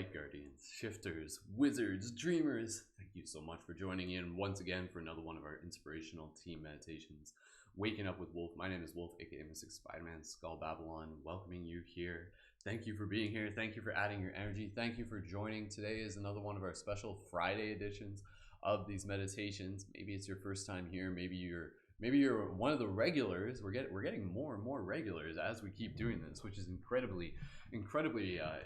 light guardians, shifters, wizards, dreamers. Thank you so much for joining in once again for another one of our inspirational team meditations. Waking Up with Wolf. My name is Wolf, aka Mystic Spider-Man, Skull Babylon, welcoming you here. Thank you for being here. Thank you for adding your energy. Thank you for joining. Today is another one of our special Friday editions of these meditations. Maybe it's your first time here. Maybe you're one of the regulars. We're getting more and more regulars as we keep doing this, which is incredibly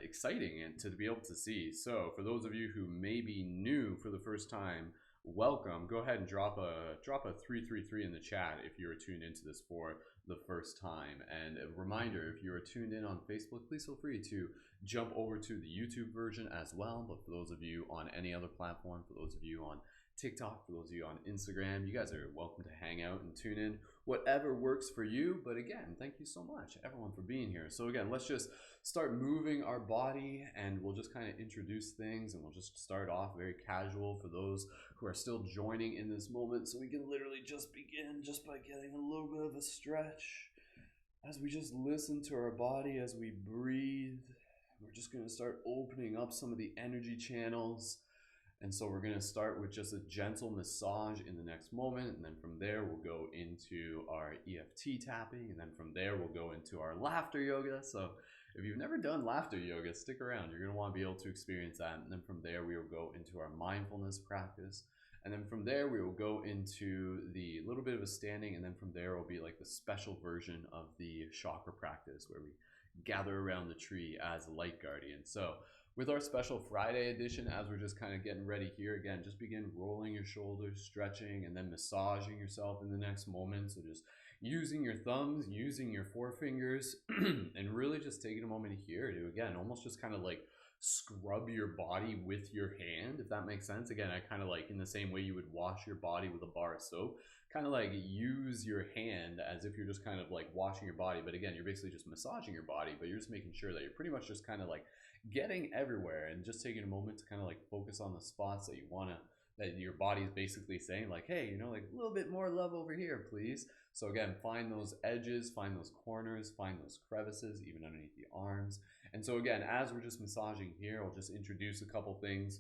exciting and to be able to see. So for those of you who may be new for the first time, welcome. Go ahead and drop a 333 in the chat if you are tuned into this for the first time. And a reminder, if you are tuned in on Facebook, please feel free to jump over to the YouTube version as well. But for those of you on any other platform, for those of you on TikTok, for those of you on Instagram, you guys are welcome to hang out and tune in, whatever works for you. But again, thank you so much everyone for being here. So again, let's just start moving our body, and we'll just kind of introduce things, and we'll just start off very casual for those who are still joining in this moment, so we can literally just begin just by getting a little bit of a stretch as we just listen to our body as we breathe. We're just going to start opening up some of the energy channels. And so we're going to start with just a gentle massage in the next moment. And then from there, we'll go into our EFT tapping. And then from there, we'll go into our laughter yoga. So if you've never done laughter yoga, stick around. You're going to want to be able to experience that. And then from there, we will go into our mindfulness practice. And then from there, we will go into the little bit of a standing. And then from there will be like the special version of the chakra practice where we gather around the tree as light guardians. So with our special Friday edition, as we're just kind of getting ready here, again, just begin rolling your shoulders, stretching, and then massaging yourself in the next moment. So just using your thumbs, using your forefingers, and really just taking a moment here to, again, almost just kind of like scrub your body with your hand, if that makes sense. Again, I kind of like in the same way you would wash your body with a bar of soap, kind of like use your hand as if you're just kind of like washing your body. But again, you're basically just massaging your body, but you're just making sure that you're pretty much just kind of like getting everywhere and just taking a moment to kind of like focus on the spots that you want to, that your body is basically saying like, hey, you know, like a little bit more love over here, please. So again, find those edges, find those corners, find those crevices, even underneath the arms. And so again, as we're just massaging here, I'll just introduce a couple things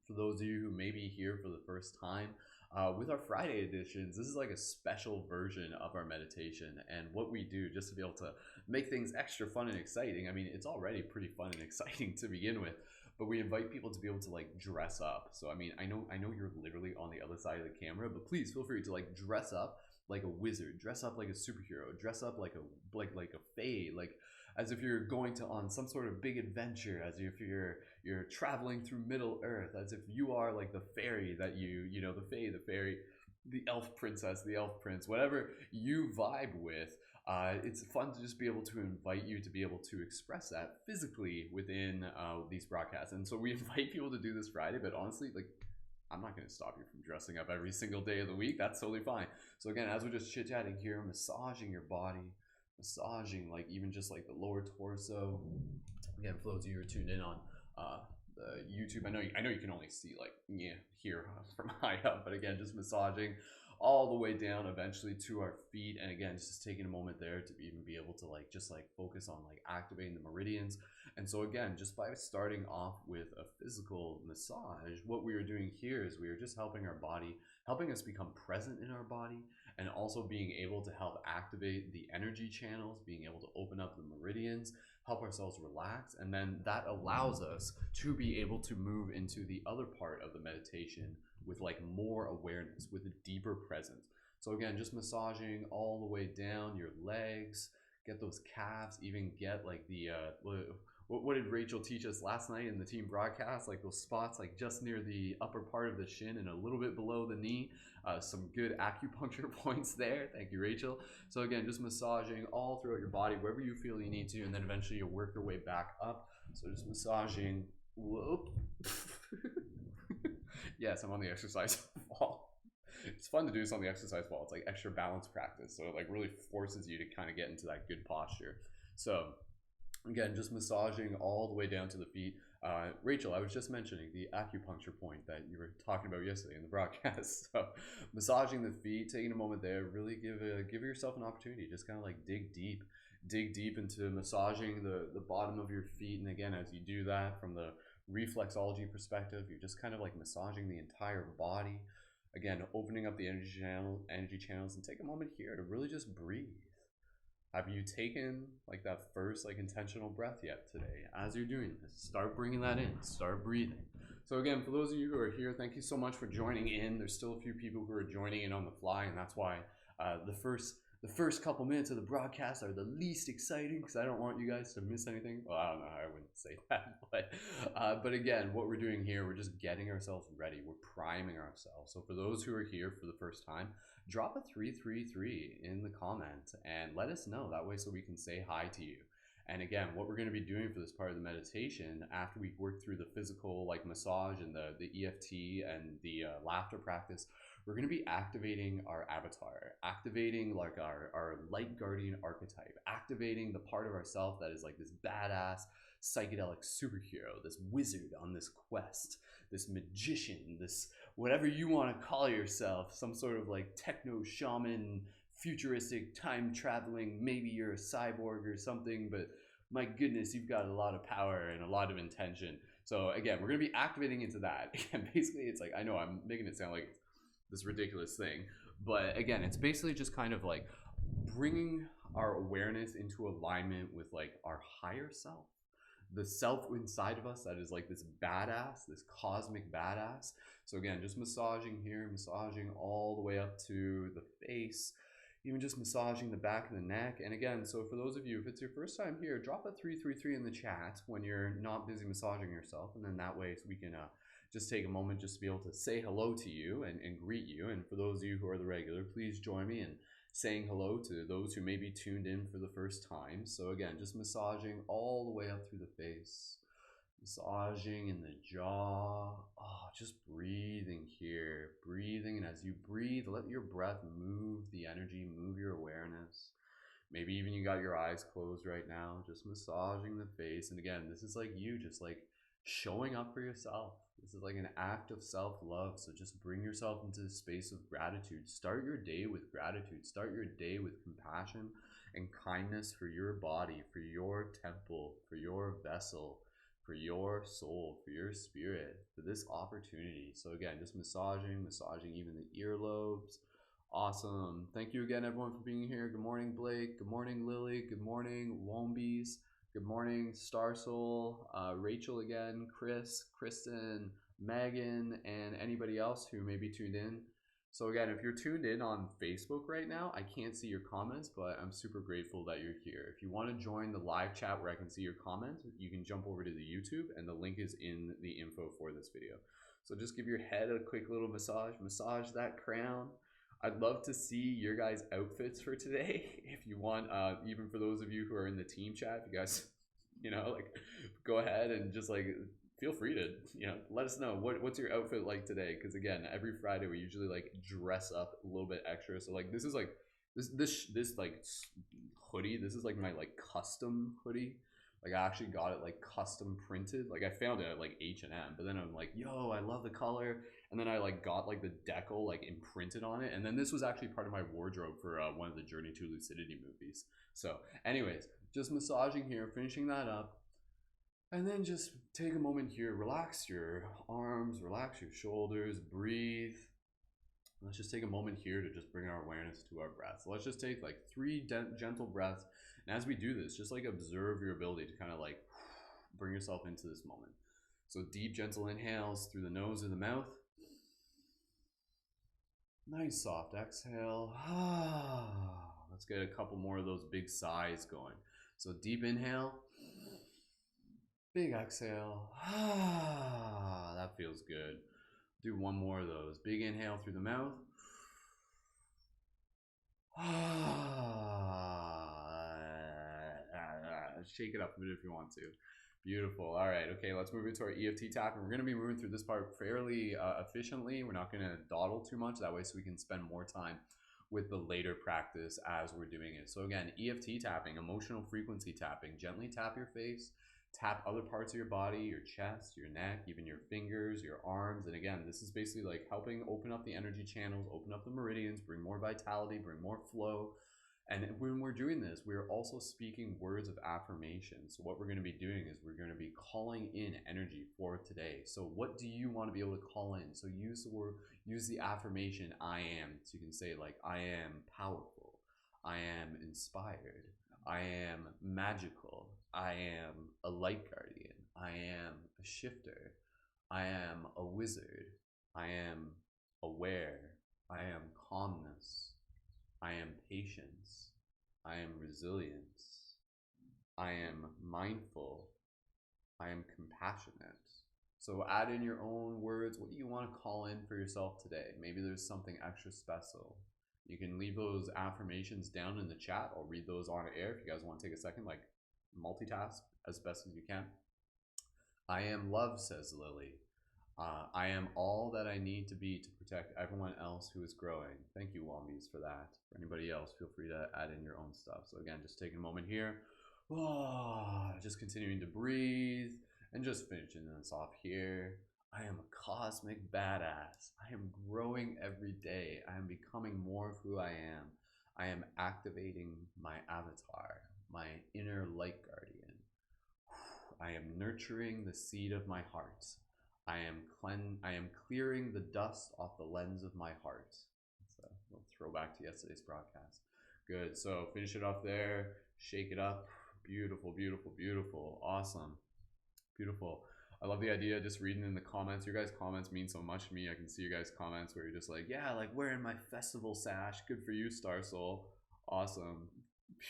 for those of you who may be here for the first time. With our Friday editions, this is like a special version of our meditation, and what we do just to be able to make things extra fun and exciting. I mean, it's already pretty fun and exciting to begin with, but we invite people to be able to like dress up. So I mean, I know you're literally on the other side of the camera, but please feel free to like dress up like a wizard, dress up like a superhero, dress up like a fae, like as if you're going to on some sort of big adventure, as if you're traveling through Middle Earth, as if you are like the fairy that you know, the fae, the fairy, the elf princess, the elf prince, whatever you vibe with. It's fun to just be able to invite you to be able to express that physically within these broadcasts. And so we invite people to do this Friday, but honestly, like, I'm not going to stop you from dressing up every single day of the week. That's totally fine. So again, as we're just chit-chatting here, massaging your body, massaging like even just like the lower torso. Again, for those of you who are tuned in on the YouTube, I know you can only see like here from high up, but again, just massaging all the way down eventually to our feet. And again, just taking a moment there to even be able to like just like focus on like activating the meridians. And so again, just by starting off with a physical massage, what we are doing here is we are just helping our body, helping us become present in our body, and also being able to help activate the energy channels, being able to open up the meridians, help ourselves relax, and then that allows us to be able to move into the other part of the meditation with like more awareness, with a deeper presence. So again, just massaging all the way down your legs, get those calves, even get like the what did Rachel teach us last night in the team broadcast? Like those spots like just near the upper part of the shin and a little bit below the knee. Some good acupuncture points there. Thank you, Rachel. So again, just massaging all throughout your body, wherever you feel you need to, and then eventually you'll work your way back up. So just massaging. Whoop. Yes, I'm on the exercise wall. It's fun to do this on the exercise wall. It's like extra balance practice. So it like really forces you to kind of get into that good posture. So again, just massaging all the way down to the feet. Rachel, I was just mentioning the acupuncture point that you were talking about yesterday in the broadcast. So massaging the feet, taking a moment there, really give yourself an opportunity. Just kind of like dig deep into massaging the bottom of your feet. And again, as you do that from the reflexology perspective, you're just kind of like massaging the entire body. Again, opening up the energy channels, and take a moment here to really just breathe. Have you taken like that first like intentional breath yet today? As you're doing this, start bringing that in, start breathing. So again, for those of you who are here, thank you so much for joining in. There's still a few people who are joining in on the fly, and that's why the first couple minutes of the broadcast are the least exciting, because I don't want you guys to miss anything. Well, I don't know, I wouldn't say that, but again, what we're doing here, we're just getting ourselves ready. We're priming ourselves. So for those who are here for the first time, drop a 333 in the comment and let us know. That way, so we can say hi to you. And again, what we're going to be doing for this part of the meditation, after we work through the physical like massage and the EFT and the laughter practice, we're going to be activating our avatar, activating like our light guardian archetype, activating the part of ourself that is like this badass psychedelic superhero, this wizard on this quest, this magician, this whatever you want to call yourself, some sort of like techno shaman, futuristic time traveling, maybe you're a cyborg or something, but my goodness, you've got a lot of power and a lot of intention. So again, we're going to be activating into that. And basically it's like, I know I'm making it sound like this ridiculous thing, but again, it's basically just kind of like bringing our awareness into alignment with like our higher self, the self inside of us that is like this badass, this cosmic badass. So again, just massaging here, massaging all the way up to the face, even just massaging the back of the neck. And again, so for those of you, if it's your first time here, drop a 333 in the chat when you're not busy massaging yourself, and then that way so we can just take a moment just to be able to say hello to you and greet you. And for those of you who are the regular, please join me in saying hello to those who may be tuned in for the first time. So again, just massaging all the way up through the face, massaging in the jaw. Oh, just breathing here, breathing. And as you breathe, let your breath move the energy, move your awareness. Maybe even you got your eyes closed right now, just massaging the face. And again, this is like you just like showing up for yourself. This is like an act of self-love. So just bring yourself into the space of gratitude. Start your day with gratitude. Start your day with compassion and kindness for your body, for your temple, for your vessel, for your soul, for your spirit, for this opportunity. So again, just massaging even the earlobes. Awesome. Thank you again, everyone, for being here. Good morning, Blake. Good morning, Lily. Good morning, Wombies. Good morning, Star Soul, Rachel again, Chris, Kristen, Megan, and anybody else who may be tuned in. So again, if you're tuned in on Facebook right now, I can't see your comments, but I'm super grateful that you're here. If you want to join the live chat where I can see your comments, you can jump over to the YouTube, and the link is in the info for this video. So just give your head a quick little massage, massage that crown. I'd love to see your guys' outfits for today. If you want, even for those of you who are in the team chat, if you guys, like go ahead and just like feel free to, let us know what's your outfit like today. Because again, every Friday we usually like dress up a little bit extra. So like this is like this like hoodie. This is like my like custom hoodie. Like I actually got it like custom printed. Like I found it at like H&M, but then I'm like, yo, I love the color. And then I like got like the decal like imprinted on it. And then this was actually part of my wardrobe for one of the Journey to Lucidity movies. So anyways, just massaging here, finishing that up. And then just take a moment here, relax your arms, relax your shoulders, breathe. Let's just take a moment here to just bring our awareness to our breath. So let's just take like 3 gentle breaths. And as we do this, just like observe your ability to kind of like bring yourself into this moment. So deep, gentle inhales through the nose or the mouth. Nice soft exhale. Let's get a couple more of those big sighs going. So deep inhale, big exhale. That feels good. Do one more of those. Big inhale through the mouth. Shake it up a bit if you want to. Beautiful. All right. Okay, let's move into our EFT tap. And we're going to be moving through this part fairly efficiently. We're not going to dawdle too much. That way so we can spend more time with the later practice as we're doing it. So again, EFT tapping, emotional frequency tapping. Gently tap your face. Tap other parts of your body, your chest, your neck, even your fingers, your arms. And again, this is basically like helping open up the energy channels, open up the meridians, bring more vitality, bring more flow. And when we're doing this, we're also speaking words of affirmation. So what we're going to be doing is we're going to be calling in energy for today. So what do you want to be able to call in? So use the word, use the affirmation I am. So you can say like, I am powerful. I am inspired. I am magical. I am a light guardian. I am a shifter. I am a wizard. I am aware. I am calmness. I am patience. I am resilience. I am mindful. I am compassionate. So add in your own words. What do you want to call in for yourself today? Maybe there's something extra special. You can leave those affirmations down in the chat. I'll read those on air if you guys want to take a second, like multitask as best as you can. I am love, says Lily. I am all that I need to be to protect everyone else who is growing. Thank you, Wombies, for that. For anybody else, feel free to add in your own stuff. So again, just taking a moment here. Just continuing to breathe and just finishing this off here. I am a cosmic badass. I am growing every day. I am becoming more of who I am. I am activating my avatar, my inner light guardian. I am nurturing the seed of my heart. I am clearing the dust off the lens of my heart. So we'll throw back to yesterday's broadcast. Good. So finish it off there. Shake it up. Beautiful, beautiful, beautiful. Awesome. Beautiful. I love the idea of just reading in the comments. Your guys' comments mean so much to me. I can see your guys' comments where you're just like, yeah, like wearing my festival sash. Good for you, Star Soul. Awesome.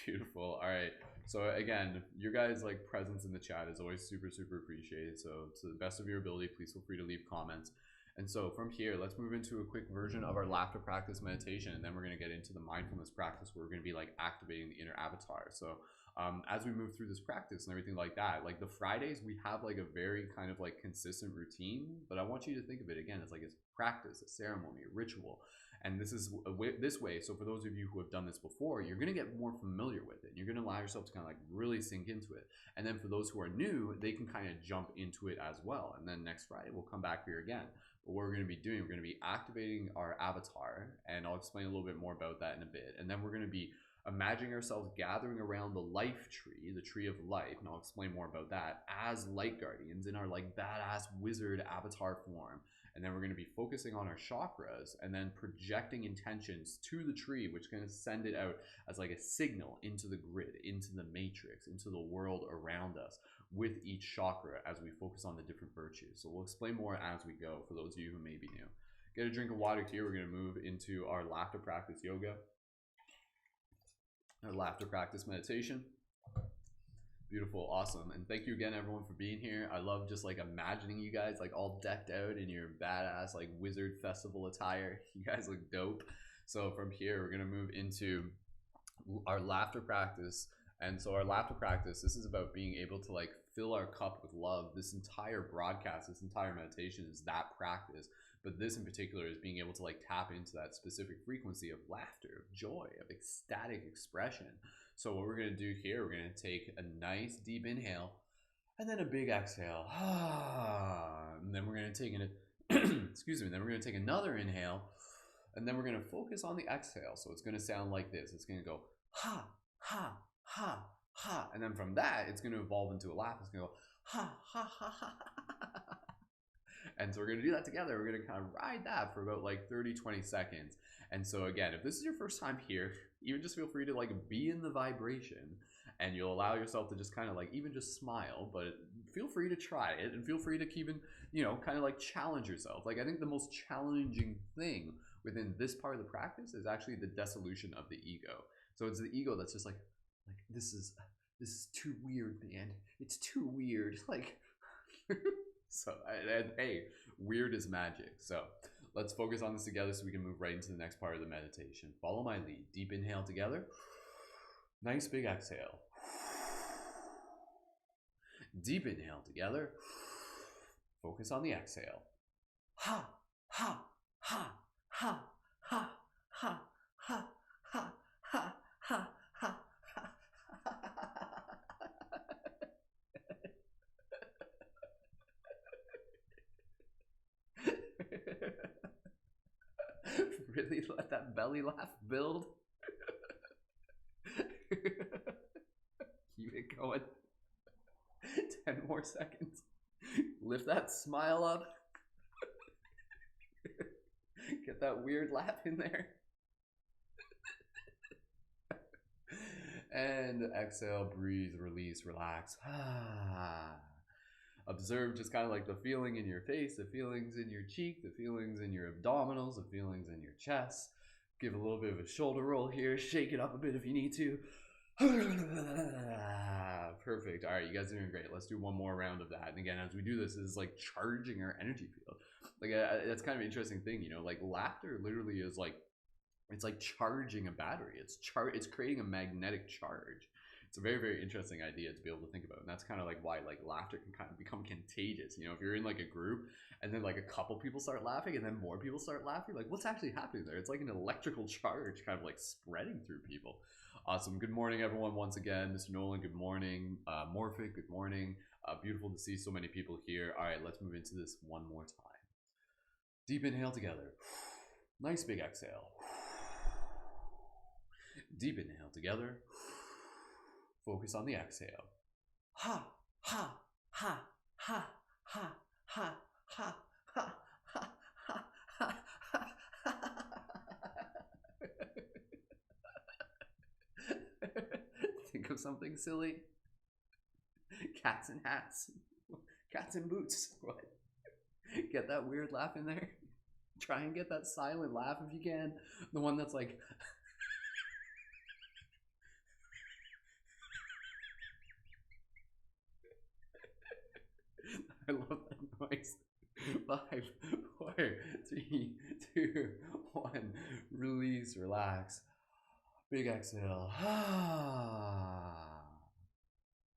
Beautiful. All right. So again, your guys' like presence in the chat is always super, super appreciated. So to the best of your ability, please feel free to leave comments. And so from here, let's move into a quick version of our laughter practice meditation. And then we're going to get into the mindfulness practice where we're going to be like activating the inner avatar. So as we move through this practice and everything like that, like the Fridays, we have like a very kind of like consistent routine, but I want you to think of it again as like a practice, a ceremony, a ritual. And this is this way. So for those of you who have done this before, you're going to get more familiar with it. You're going to allow yourself to kind of like really sink into it. And then for those who are new, they can kind of jump into it as well. And then next Friday, we'll come back here again. But what we're going to be doing, we're going to be activating our avatar. And I'll explain a little bit more about that in a bit. And then we're going to be imagining ourselves gathering around the life tree, the tree of life. And I'll explain more about that as light guardians in our like badass wizard avatar form. And then we're going to be focusing on our chakras and then projecting intentions to the tree, which is going to send it out as like a signal into the grid, into the matrix, into the world around us with each chakra as we focus on the different virtues. So we'll explain more as we go for those of you who may be new. Get a drink of water here. We're going to move into our laughter practice yoga, our laughter practice meditation. Beautiful. Awesome. And thank you again, everyone, for being here. I love just like imagining you guys like all decked out in your badass like wizard festival attire. You guys look dope. So from here, we're going to move into our laughter practice. And so our laughter practice, this is about being able to like fill our cup with love. This entire broadcast, this entire meditation is that practice. But this in particular is being able to like tap into that specific frequency of laughter, of joy, of ecstatic expression. So what we're going to do here, we're going to take a nice deep inhale and then a big exhale. And then we're going to take excuse me, then we're going to take another inhale and then we're going to focus on the exhale. So it's going to sound like this. It's going to go ha, ha, ha, ha. And then from that, it's going to evolve into a laugh. It's going to go ha, ha, ha, ha, ha. And so we're going to do that together. We're going to kind of ride that for about like 30-20 seconds. And so again, if this is your first time here, even just feel free to like be in the vibration and you'll allow yourself to just kind of like even just smile, but feel free to try it and feel free to keep in, you know, kind of like challenge yourself. Like I think the most challenging thing within this part of the practice is actually the dissolution of the ego. So it's the ego that's just like this is too weird, man. It's too weird. Like so and hey, weird is magic. So let's focus on this together so we can move right into the next part of the meditation. Follow my lead. Deep inhale together. Nice big exhale. Deep inhale together. Focus on the exhale. Ha, ha, ha, ha, ha, ha, ha, ha, ha, ha, ha. Really let that belly laugh build. Keep it going. 10 more seconds. Lift that smile up. Get that weird laugh in there. And exhale, breathe, release, relax. Observe just kind of like the feeling in your face, the feelings in your cheek, the feelings in your abdominals, the feelings in your chest. Give a little bit of a shoulder roll here. Shake it up a bit if you need to. Perfect. All right, you guys are doing great. Let's do one more round of that. And again, as we do this is like charging our energy field. Like that's kind of an interesting thing, you know, like laughter literally is like, it's like charging a battery. It's creating a magnetic charge. It's a very, very interesting idea to be able to think about. And that's kind of like why like laughter can kind of become contagious. You know, if you're in like a group and then like a couple people start laughing and then more people start laughing, like what's actually happening there? It's like an electrical charge kind of like spreading through people. Awesome. Good morning, everyone. Once again, Mr. Nolan, good morning. Morphic, good morning. Beautiful to see so many people here. All right, let's move into this one more time. Deep inhale together. Nice big exhale. Deep inhale together. Focus on the exhale. Ha, ha, ha, ha, ha, ha, ha, ha, ha, ha, ha, ha. Think of something silly. Cats in hats. Cats in boots. What? Get that weird laugh in there. Try and get that silent laugh if you can. The one that's like... I love that noise. 5, 4, 3, 2, 1. Release, relax. Big exhale.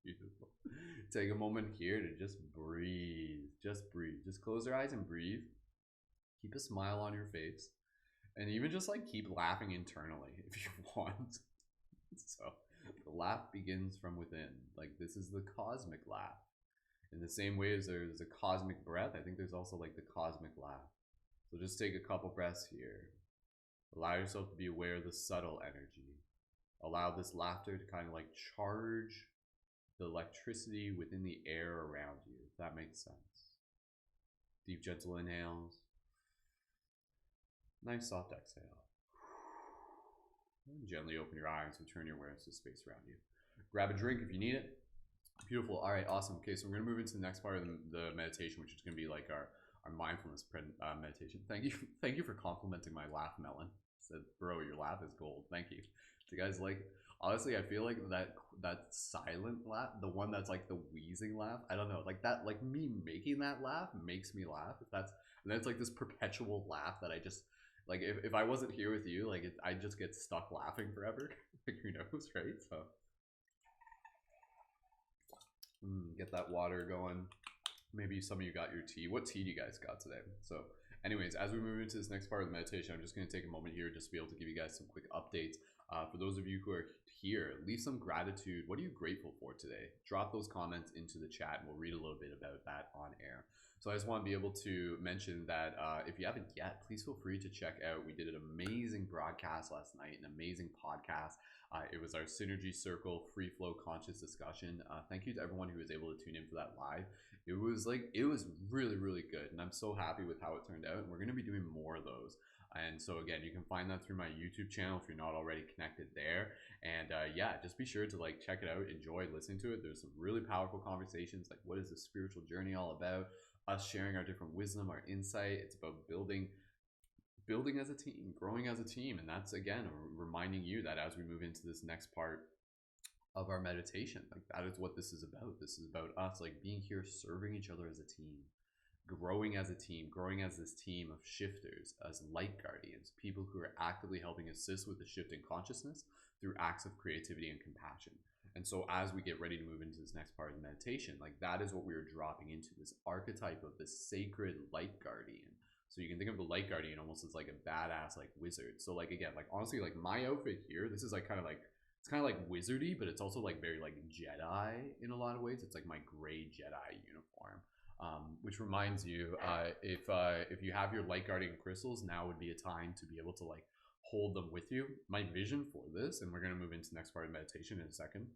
Beautiful. Take a moment here to just breathe. Just breathe. Just close your eyes and breathe. Keep a smile on your face. And even just like keep laughing internally if you want. So the laugh begins from within. Like this is the cosmic laugh. In the same way as there's a cosmic breath, I think there's also like the cosmic laugh. So just take a couple breaths here. Allow yourself to be aware of the subtle energy. Allow this laughter to kind of like charge the electricity within the air around you, if that makes sense. Deep, gentle inhales. Nice soft exhale. And gently open your eyes and turn your awareness to space around you. Grab a drink if you need it. Beautiful. All right, awesome. Okay, so we're going to move into the next part of the meditation, which is going to be like our mindfulness meditation. Thank you for complimenting my laugh, Melon. Said, bro, your laugh is gold. Thank you. Do you guys like? Honestly, I feel like that silent laugh, the one that's like the wheezing laugh. I don't know, like that, like me making that laugh makes me laugh. If that's, and then it's like this perpetual laugh that I just like. If I wasn't here with you, like I just get stuck laughing forever. Like who knows, right? So. Get that water going. Maybe some of you got your tea. What tea do you guys got today? So anyways, as we move into this next part of the meditation, I'm just going to take a moment here just to be able to give you guys some quick updates. For those of you who are here, leave some gratitude. What are you grateful for today? Drop those comments into the chat and we'll read a little bit about that on air. So I just want to be able to mention that if you haven't yet, please feel free to check out. We did an amazing broadcast last night, an amazing podcast. It was our Synergy Circle Free Flow Conscious Discussion. Thank you to everyone who was able to tune in for that live. It was really, really good. And I'm so happy with how it turned out. And we're going to be doing more of those. And so again, you can find that through my YouTube channel if you're not already connected there. And yeah, just be sure to like check it out, enjoy listening to it. There's some really powerful conversations, like what is the spiritual journey all about? Us sharing our different wisdom, our insight. It's about building as a team, growing as a team. And that's again reminding you that as we move into this next part of our meditation, like that is what this is about. This is about us like being here, serving each other as a team, growing as a team, growing as this team of shifters, as light guardians, people who are actively helping assist with the shift in consciousness through acts of creativity and compassion. And so as we get ready to move into this next part of the meditation, like that is what we are dropping into, this archetype of this sacred light guardian. So you can think of the light guardian almost as like a badass like wizard. So like again, like honestly, like my outfit here, this is like kind of like, it's kind of like wizardy, but it's also like very like Jedi in a lot of ways. It's like my gray Jedi uniform. Which reminds you, if you have your light guardian crystals, now would be a time to be able to like hold them with you. My vision for this, and we're going to move into the next part of meditation in a second,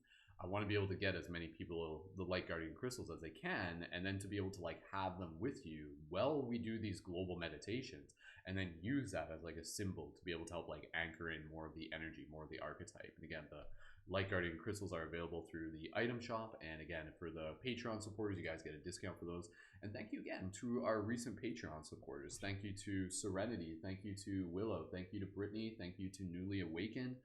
I want to be able to get as many people the light guardian crystals as they can, and then to be able to like have them with you while we do these global meditations, and then use that as like a symbol to be able to help like anchor in more of the energy, more of the archetype. And again, the light guardian crystals are available through the item shop, and again, for the Patreon supporters, you guys get a discount for those. And thank you again to our recent Patreon supporters. Thank you to Serenity, thank you to Willow, thank you to Brittany, thank you to Newly Awakened.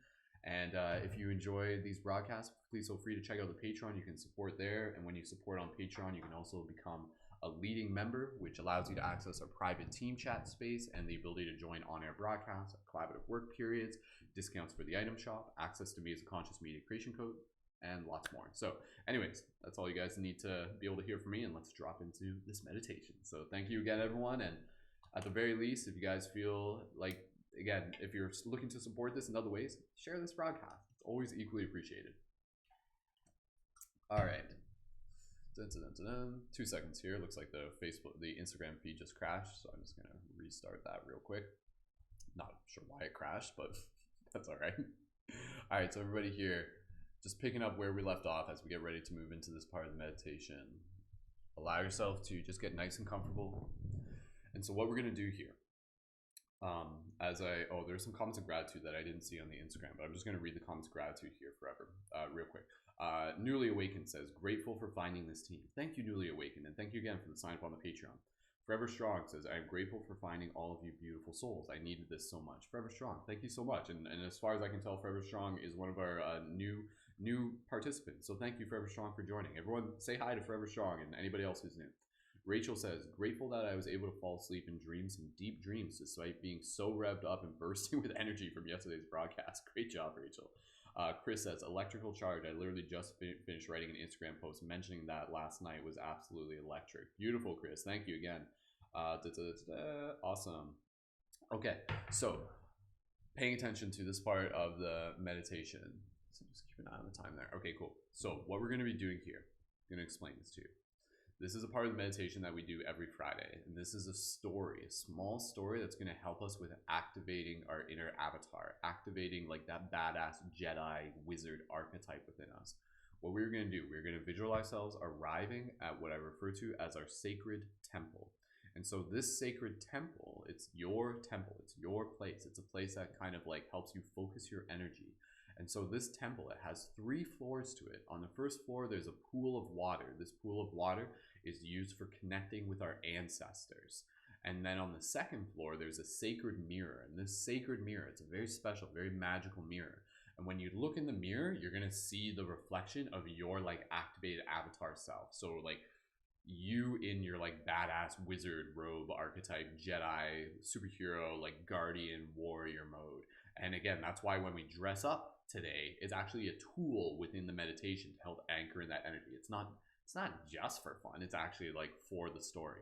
And if you enjoy these broadcasts, please feel free to check out the Patreon. You can support there, and when you support on Patreon, you can also become a leading member, which allows you to access our private team chat space and the ability to join on-air broadcasts, collaborative work periods, discounts for the item shop, access to me as a conscious media creation code, and lots more. So anyways, that's all you guys need to be able to hear from me, and let's drop into this meditation. So thank you again, everyone. And at the very least, if you guys feel like, again, if you're looking to support this in other ways, share this broadcast. It's always equally appreciated. All right. 2 seconds here. Looks like the Instagram feed just crashed, so I'm just gonna restart that real quick. Not sure why it crashed, but that's all right. All right, so everybody here, just picking up where we left off as we get ready to move into this part of the meditation. Allow yourself to just get nice and comfortable. And so what we're gonna do here, there's some comments of gratitude that I didn't see on the Instagram, but I'm just going to read the comments of gratitude here forever, real quick. Newly Awakened says, grateful for finding this team. Thank you, Newly Awakened, and thank you again for the sign up on the Patreon. Forever Strong says, I am grateful for finding all of you beautiful souls. I needed this so much. Forever Strong, thank you so much. And as far as I can tell, Forever Strong is one of our new participants. So thank you, Forever Strong, for joining. Everyone say hi to Forever Strong and anybody else who's new. Rachel says, grateful that I was able to fall asleep and dream some deep dreams despite being so revved up and bursting with energy from yesterday's broadcast. Great job, Rachel. Chris says, electrical charge. I literally just finished writing an Instagram post mentioning that last night was absolutely electric. Beautiful, Chris. Thank you again. Awesome. Okay, so paying attention to this part of the meditation. So just keep an eye on the time there. Okay, cool. So what we're going to be doing here, I'm going to explain this to you. This is a part of the meditation that we do every Friday, and this is a story, a small story that's going to help us with activating our inner avatar, activating like that badass Jedi wizard archetype within us. What we're going to do, we're going to visualize ourselves arriving at what I refer to as our sacred temple. And so this sacred temple, it's your temple, it's your place. It's a place that kind of like helps you focus your energy. And so this temple, it has 3 floors to it. On the first floor, there's a pool of water. This pool of water is used for connecting with our ancestors. And then on the second floor, there's a sacred mirror. And this sacred mirror, it's a very special, very magical mirror. And when you look in the mirror, you're gonna see the reflection of your like activated avatar self. So like you in your like badass wizard robe archetype, Jedi, superhero, like guardian, warrior mode. And again, that's why when we dress up today, it's actually a tool within the meditation to help anchor in that energy. It's not just for fun, it's actually like for the story.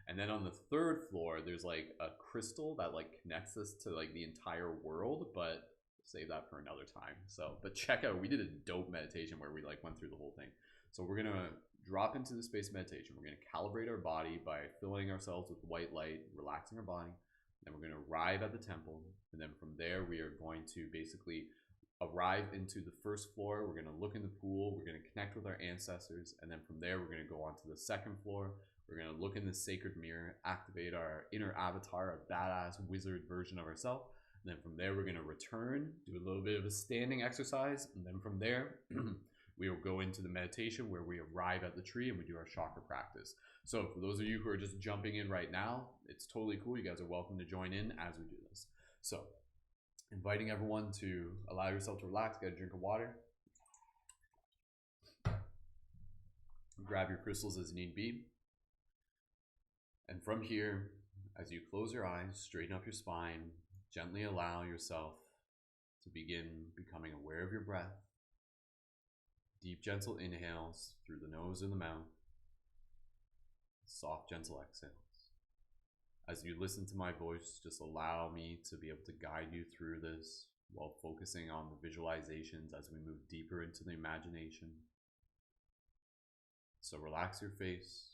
And then on the 3rd floor, there's like a crystal that like connects us to like the entire world, but save that for another time. So, but check out, we did a dope meditation where we like went through the whole thing. So we're gonna drop into the space meditation. We're gonna calibrate our body by filling ourselves with white light, relaxing our body. Then we're gonna arrive at the temple. And then from there, we are going to basically arrive into the 1st floor. We're going to look in the pool. We're going to connect with our ancestors. And then from there, we're going to go on to the 2nd floor. We're going to look in the sacred mirror, activate our inner avatar, a badass wizard version of ourselves. And then from there, we're going to return, do a little bit of a standing exercise. And then from there, we will go into the meditation where we arrive at the tree and we do our chakra practice. So for those of you who are just jumping in right now, it's totally cool. You guys are welcome to join in as we do this. So inviting everyone to allow yourself to relax, get a drink of water. Grab your crystals as need be. And from here, as you close your eyes, straighten up your spine, gently allow yourself to begin becoming aware of your breath. Deep, gentle inhales through the nose and the mouth. Soft, gentle exhales. As you listen to my voice, just allow me to be able to guide you through this while focusing on the visualizations as we move deeper into the imagination. So relax your face,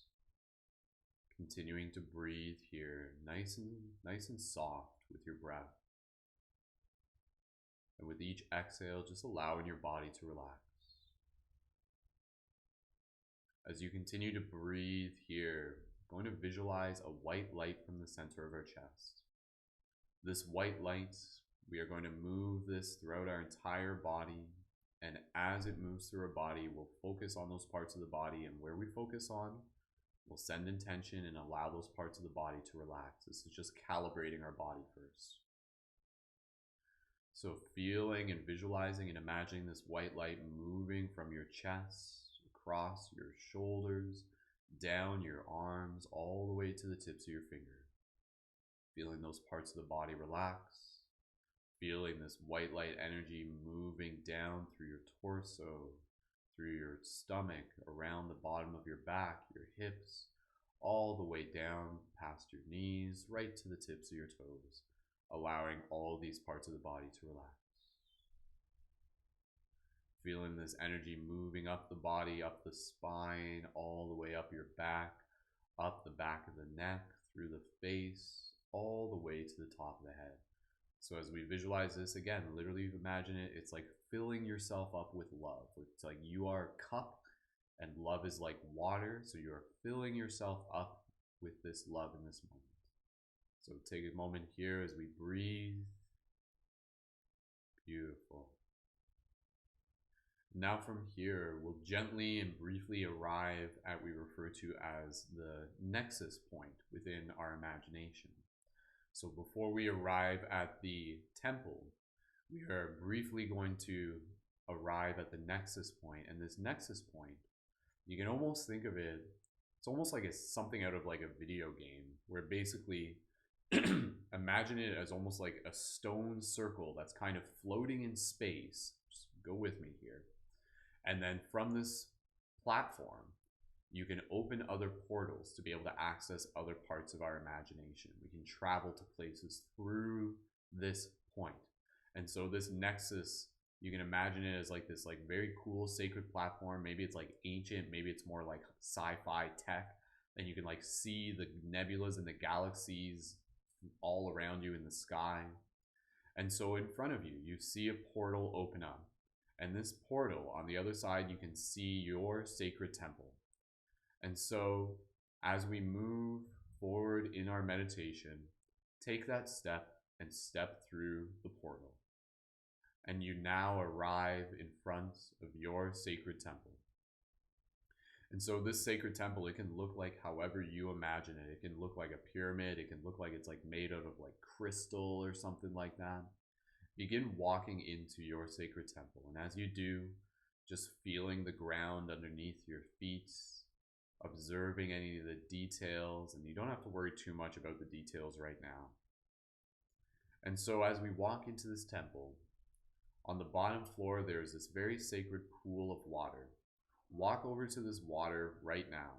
continuing to breathe here nice and soft with your breath. And with each exhale, just allowing your body to relax. As you continue to breathe here, I'm going to visualize a white light from the center of our chest. This white light, we are going to move this throughout our entire body. And as it moves through our body, we'll focus on those parts of the body. And where we focus on, we'll send intention and allow those parts of the body to relax. This is just calibrating our body first. So feeling and visualizing and imagining this white light moving from your chest, across your shoulders, down your arms, all the way to the tips of your fingers. Feeling those parts of the body relax. Feeling this white light energy moving down through your torso, through your stomach, around the bottom of your back, your hips, all the way down past your knees, right to the tips of your toes, allowing all these parts of the body to relax. Feeling this energy moving up the body, up the spine, all the way up your back, up the back of the neck, through the face, all the way to the top of the head. So as we visualize this, again, literally imagine it, it's like filling yourself up with love. It's like you are a cup and love is like water. So you are filling yourself up with this love in this moment. So take a moment here as we breathe. Beautiful. Now from here, we'll gently and briefly arrive at what we refer to as the nexus point within our imagination. So before we arrive at the temple, we are briefly going to arrive at the nexus point. And this nexus point, you can almost think of it, it's almost like it's something out of like a video game where basically imagine it as almost like a stone circle that's kind of floating in space. Just go with me here. And then from this platform, you can open other portals to be able to access other parts of our imagination. We can travel to places through this point. And so this nexus, you can imagine it as like this like very cool sacred platform. Maybe it's like ancient, maybe it's more like sci-fi tech. And you can like see the nebulas and the galaxies all around you in the sky. And so in front of you, you see a portal open up. And this portal, on the other side, you can see your sacred temple. And so as we move forward in our meditation, take that step and step through the portal. And you now arrive in front of your sacred temple. And so this sacred temple, it can look like however you imagine it. It can look like a pyramid. It can look like it's like made out of like crystal or something like that. Begin walking into your sacred temple. And as you do, just feeling the ground underneath your feet, observing any of the details, and you don't have to worry too much about the details right now. And so as we walk into this temple, on the bottom floor, there's this very sacred pool of water. Walk over to this water right now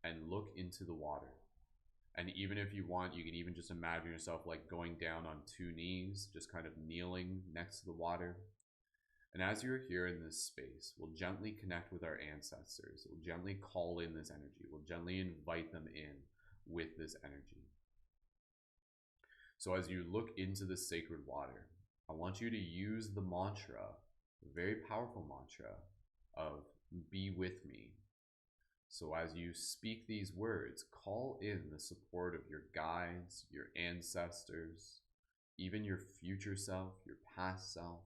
and look into the water. And even if you want, you can even just imagine yourself like going down on 2 knees, just kind of kneeling next to the water. And as you're here in this space, we'll gently connect with our ancestors. We'll gently call in this energy. We'll gently invite them in with this energy. So as you look into this sacred water, I want you to use the mantra, a very powerful mantra of "be with me." So as you speak these words, call in the support of your guides, your ancestors, even your future self, your past self.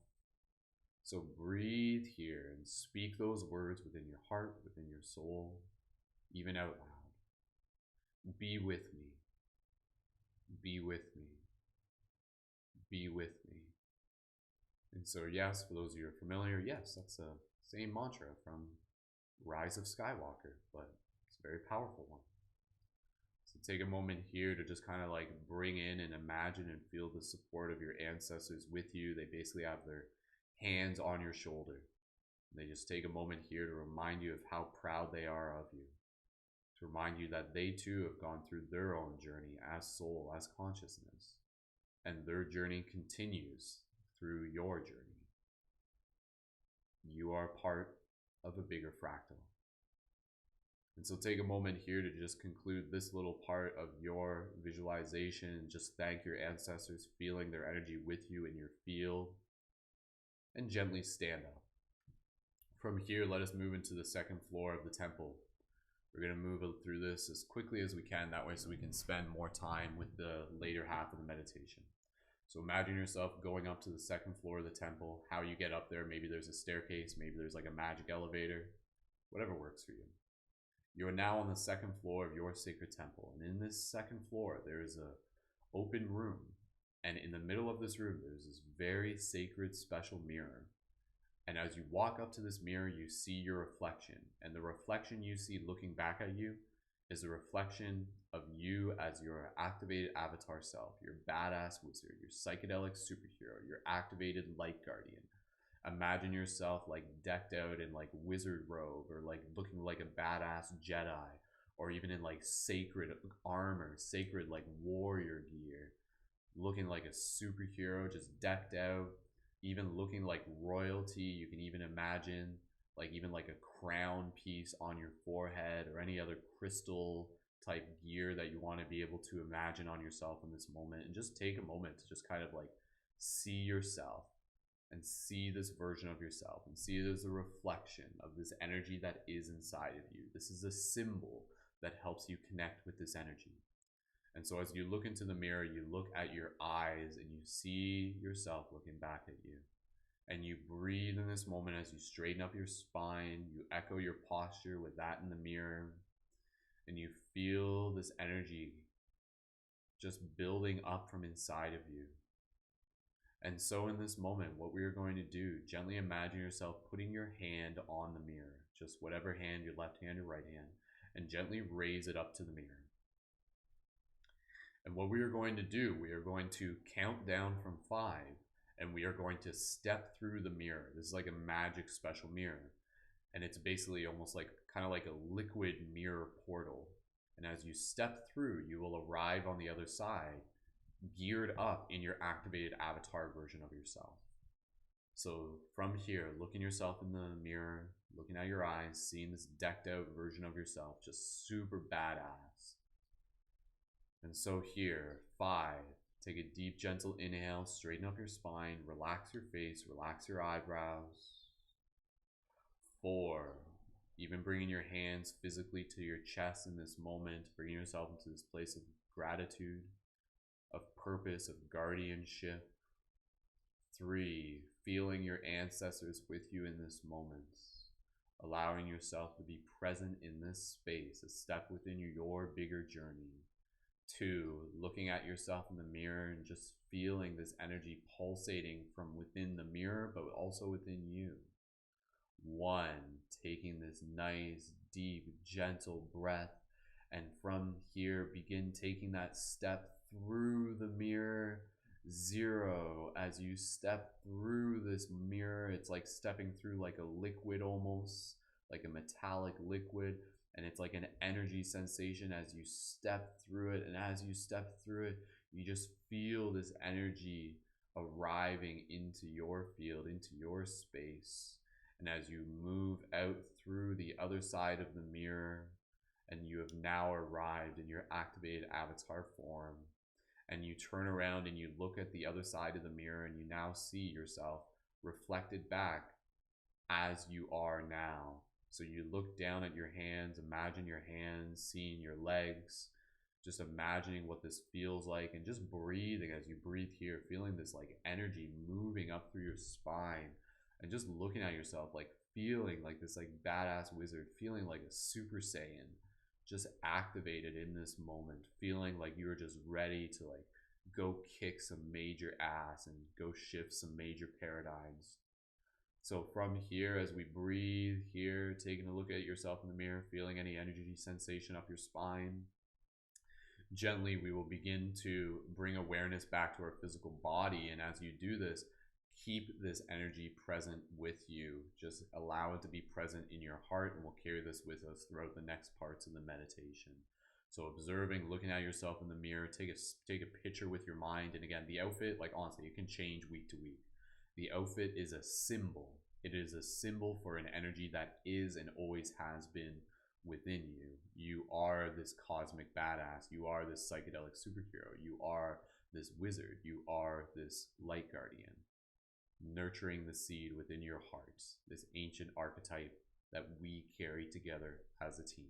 So breathe here and speak those words within your heart, within your soul, even out loud. Be with me. Be with me. Be with me. And so yes, for those of you who are familiar, yes, that's the same mantra from Rise of Skywalker, but it's a very powerful one. So take a moment here to just kind of like bring in and imagine and feel the support of your ancestors with you. They basically have their hands on your shoulder. And they just take a moment here to remind you of how proud they are of you. To remind you that they too have gone through their own journey as soul, as consciousness. And their journey continues through your journey. You are part of a bigger fractal. And so take a moment here to just conclude this little part of your visualization and just thank your ancestors, feeling their energy with you in your field. and gently stand up. From here, let us move into the second floor of the temple. We're going to move through this as quickly as we can, that way so we can spend more time with the later half of the meditation. So imagine yourself going up to the second floor of the temple. How you get up there, maybe there's a staircase, maybe there's like a magic elevator, whatever works for you. You are now on the second floor of your sacred temple, and in this second floor there is a open room, and in the middle of this room there's this very sacred special mirror. And as you walk up to this mirror, you see your reflection, and the reflection you see looking back at you is a reflection of you as your activated avatar self, your badass wizard, your psychedelic superhero, your activated light guardian. Imagine yourself like decked out in like wizard robe, or like looking like a badass Jedi, or even in like sacred armor, sacred like warrior gear, looking like a superhero, just decked out, even looking like royalty. You can even imagine like even like a crown piece on your forehead, or any other crystal type gear that you want to be able to imagine on yourself in this moment. And just take a moment to just kind of like see yourself and see this version of yourself, and see it as a reflection of this energy that is inside of you. This is a symbol that helps you connect with this energy. And so as you look into the mirror, you look at your eyes and you see yourself looking back at you. And you breathe in this moment as you straighten up your spine. You echo your posture with that in the mirror. And you feel this energy just building up from inside of you. And so in this moment, what we are going to do, gently imagine yourself putting your hand on the mirror, just whatever hand, your left hand, your right hand, and gently raise it up to the mirror. And what we are going to do, we are going to count down from 5, and we are going to step through the mirror. This is like a magic special mirror, and it's basically almost like kind of like a liquid mirror portal. And as you step through, you will arrive on the other side, geared up in your activated avatar version of yourself. So from here, looking yourself in the mirror, looking at your eyes, seeing this decked out version of yourself, just super badass. And so here, 5, take a deep, gentle inhale, straighten up your spine, relax your face, relax your eyebrows. 4, even bringing your hands physically to your chest in this moment, bringing yourself into this place of gratitude, of purpose, of guardianship. 3, feeling your ancestors with you in this moment, allowing yourself to be present in this space, a step within your bigger journey. 2, looking at yourself in the mirror and just feeling this energy pulsating from within the mirror, but also within you. 1, taking this nice, deep, gentle breath, and from here, begin taking that step through the mirror. 0, as you step through this mirror, it's like stepping through like a liquid, almost like a metallic liquid, and it's like an energy sensation as you step through it. And as you step through it, you just feel this energy arriving into your field, into your space. And as you move out through the other side of the mirror, and you have now arrived in your activated avatar form, and you turn around and you look at the other side of the mirror, and you now see yourself reflected back as you are now. So you look down at your hands, imagine your hands, seeing your legs, just imagining what this feels like, and just breathing as you breathe here, feeling this like energy moving up through your spine, and just looking at yourself, like feeling like this like badass wizard, feeling like a Super Saiyan, just activated in this moment, feeling like you're just ready to like go kick some major ass and go shift some major paradigms. So from here, as we breathe here, taking a look at yourself in the mirror, feeling any energy sensation up your spine, gently we will begin to bring awareness back to our physical body. And as you do this, keep this energy present with you. Just allow it to be present in your heart, and we'll carry this with us throughout the next parts of the meditation. So observing, looking at yourself in the mirror, take a picture with your mind. And again, the outfit, like honestly, it can change week to week. The outfit is a symbol. It is a symbol for an energy that is and always has been within you. You are this cosmic badass. You are this psychedelic superhero. You are this wizard. You are this light guardian. nurturing the seed within your heart, this ancient archetype that we carry together as a team.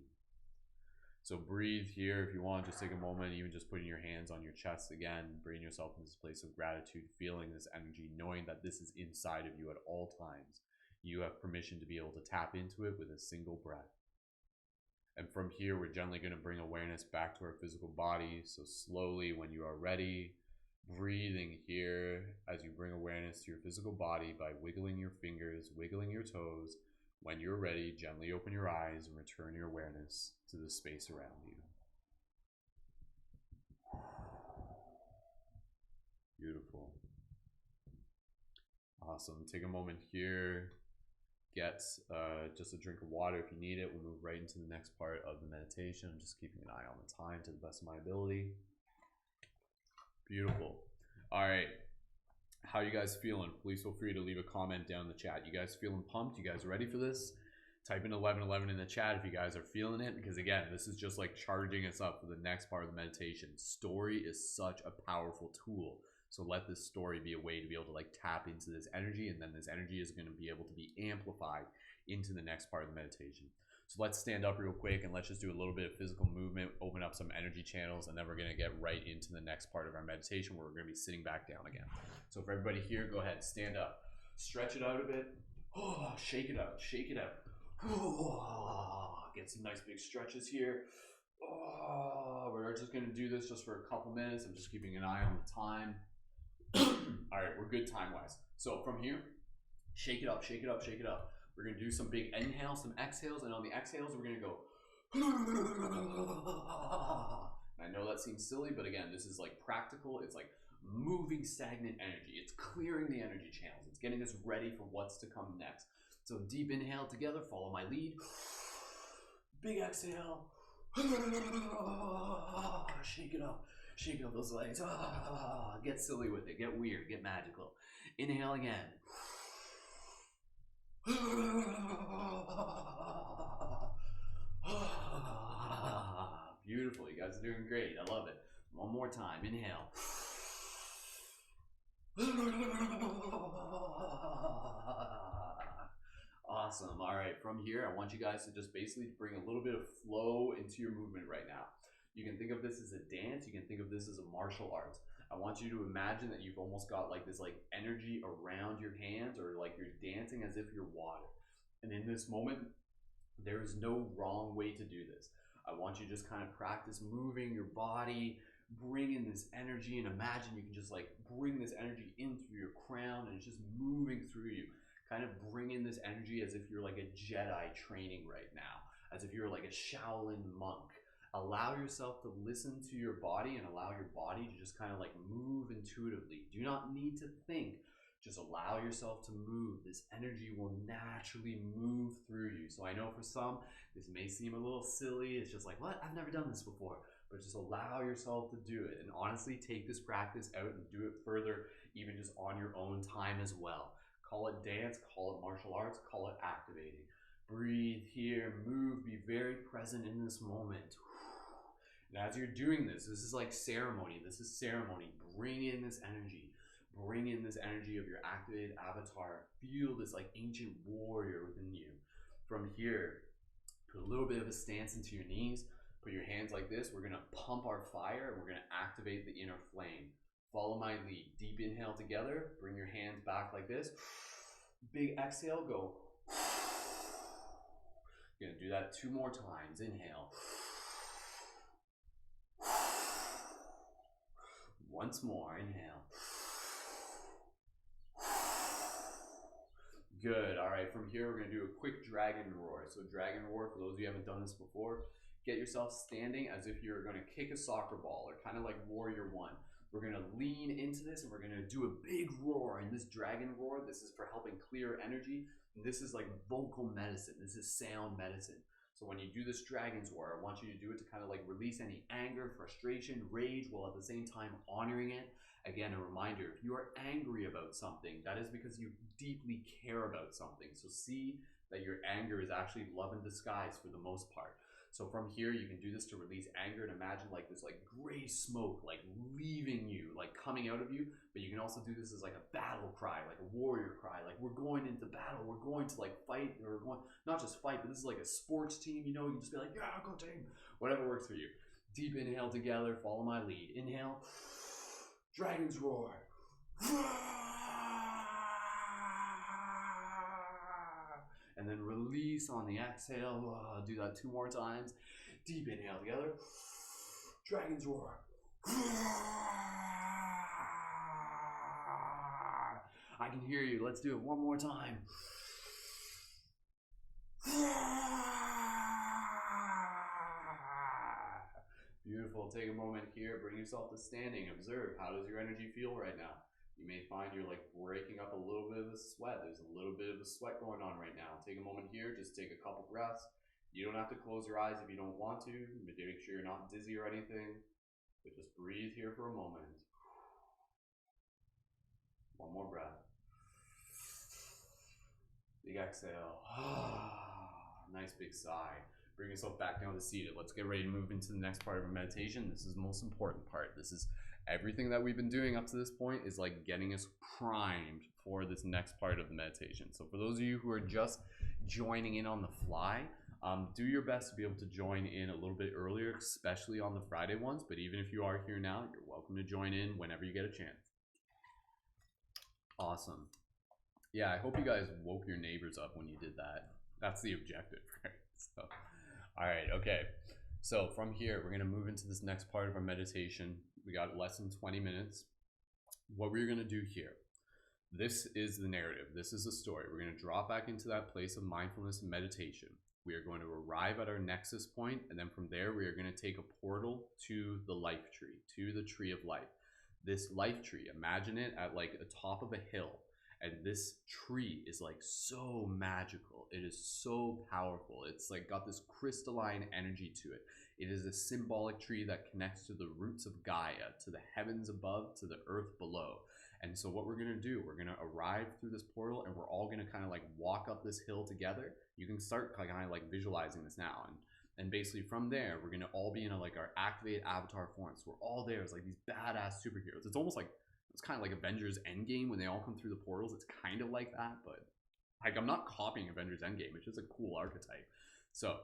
So breathe here. If you want, just take a moment, even just putting your hands on your chest again, bringing yourself in this place of gratitude, feeling this energy, knowing that this is inside of you at all times. You have permission to be able to tap into it with a single breath. And from here, we're gently going to bring awareness back to our physical body. So slowly, when you are ready, breathing here as you bring awareness to your physical body by wiggling your fingers, wiggling your toes. When you're ready, gently open your eyes and return your awareness to the space around you. Beautiful. Awesome. Take a moment here. Get just a drink of water if you need it. We'll move right into the next part of the meditation. I'm just keeping an eye on the time to the best of my ability. Beautiful. All right. How you guys feeling? Please feel free to leave a comment down in the chat. You guys feeling pumped? You guys ready for this? Type in 1111 in the chat if you guys are feeling it, because again, this is just like charging us up for the next part of the meditation. Story is such a powerful tool. So let this story be a way to be able to like tap into this energy, and then this energy is going to be able to be amplified into the next part of the meditation. So let's stand up real quick and let's just do a little bit of physical movement, open up some energy channels, and then we're going to get right into the next part of our meditation where we're going to be sitting back down again. So for everybody here, go ahead, stand up, stretch it out a bit. Oh, shake it out, shake it out. Oh, get some nice big stretches here. Oh, we're just going to do this just for a couple minutes. I'm just keeping an eye on the time. All right, we're good time-wise. So from here, shake it up, shake it up, shake it up. We're going to do some big inhales, some exhales, and on the exhales, we're going to go. I know that seems silly, but again, this is like practical. It's like moving stagnant energy. It's clearing the energy channels. It's getting us ready for what's to come next. So deep inhale together, follow my lead. Big exhale. Shake it up. Shake up those legs. Get silly with it. Get weird. Get magical. Inhale again. Beautiful. You guys are doing great. I love it. One more time. Inhale. Awesome. All right. From here, I want you guys to just basically bring a little bit of flow into your movement right now. You can think of this as a dance. You can think of this as a martial arts. I want you to imagine that you've almost got like this like energy around your hands, or like you're dancing as if you're water. And in this moment, there is no wrong way to do this. I want you to just kind of practice moving your body, bring in this energy, and imagine you can just like bring this energy in through your crown and it's just moving through you. Kind of bring in this energy as if you're like a Jedi training right now, as if you're like a Shaolin monk. Allow yourself to listen to your body and allow your body to just kind of like move intuitively. Do not need to think. Just allow yourself to move. This energy will naturally move through you. So I know for some, this may seem a little silly. It's just like, what? I've never done this before. But just allow yourself to do it. And honestly, take this practice out and do it further, even just on your own time as well. Call it dance, call it martial arts, call it activating. Breathe here, move, be very present in this moment. And as you're doing this, this is like ceremony. This is ceremony. Bring in this energy. Bring in this energy of your activated avatar. Feel this like ancient warrior within you. From here, put a little bit of a stance into your knees. Put your hands like this. We're going to pump our fire and we're going to activate the inner flame. Follow my lead. Deep inhale together. Bring your hands back like this. Big exhale. Go. You're going to do that 2 more times. Inhale. Once more. Inhale. Good. All right. From here, we're going to do a quick dragon roar. So dragon roar, for those of you who haven't done this before, get yourself standing as if you're going to kick a soccer ball, or kind of like warrior one. We're going to lean into this and we're going to do a big roar. And this dragon roar, this is for helping clear energy. And this is like vocal medicine. This is sound medicine. So when you do this dragon's roar, I want you to do it to kind of like release any anger, frustration, rage, while at the same time honoring it. Again, a reminder, if you are angry about something, that is because you deeply care about something. So see that your anger is actually love in disguise for the most part. So from here, you can do this to release anger and imagine like this like gray smoke, like leaving you, like coming out of you, but you can also do this as like a battle cry, like a warrior cry, like we're going into battle, we're going to like fight, or we're going, not just fight, but this is like a sports team, you know, you can just be like, yeah, go team, whatever works for you. Deep inhale together, follow my lead. Inhale, dragon's roar. And then release on the exhale. Do that 2 more times. Deep inhale together. Dragon's roar. I can hear you. Let's do it 1 more time. Beautiful. Take a moment here. Bring yourself to standing. Observe, how does your energy feel right now? You may find you're like breaking up a little bit of a sweat. There's a little bit of a sweat going on right now. Take a moment here. Just take a couple breaths. You don't have to close your eyes if you don't want to. Make sure you're not dizzy or anything. But just breathe here for a moment. 1 more breath. Big exhale. Nice big sigh. Bring yourself back down to seated. Let's get ready to move into the next part of our meditation. This is the most important part. This is everything that we've been doing up to this point is like getting us primed for this next part of the meditation. So for those of you who are just joining in on the fly, do your best to be able to join in a little bit earlier, especially on the Friday ones. But even if you are here now, you're welcome to join in whenever you get a chance. Awesome. Yeah, I hope you guys woke your neighbors up when you did that. That's the objective, right? So, all right, okay. So from here, we're gonna move into this next part of our meditation. We got less than 20 minutes. What we're gonna do here, this is the narrative. This is the story. We're gonna drop back into that place of mindfulness and meditation. We are going to arrive at our nexus point, and then from there, we are gonna take a portal to the life tree, to the tree of life. This life tree, imagine it at like the top of a hill. And this tree is like so magical. It is so powerful. It's like got this crystalline energy to it. It is a symbolic tree that connects to the roots of Gaia, to the heavens above, to the earth below. And so what we're gonna do, we're gonna arrive through this portal and we're all gonna kind of like walk up this hill together. You can start kind of like visualizing this now. And basically from there, we're gonna all be in like our activated avatar form. So we're all there as like these badass superheroes. It's almost like, it's kind of like Avengers Endgame when they all come through the portals. It's kind of like that, but like I'm not copying Avengers Endgame. It's just a cool archetype. So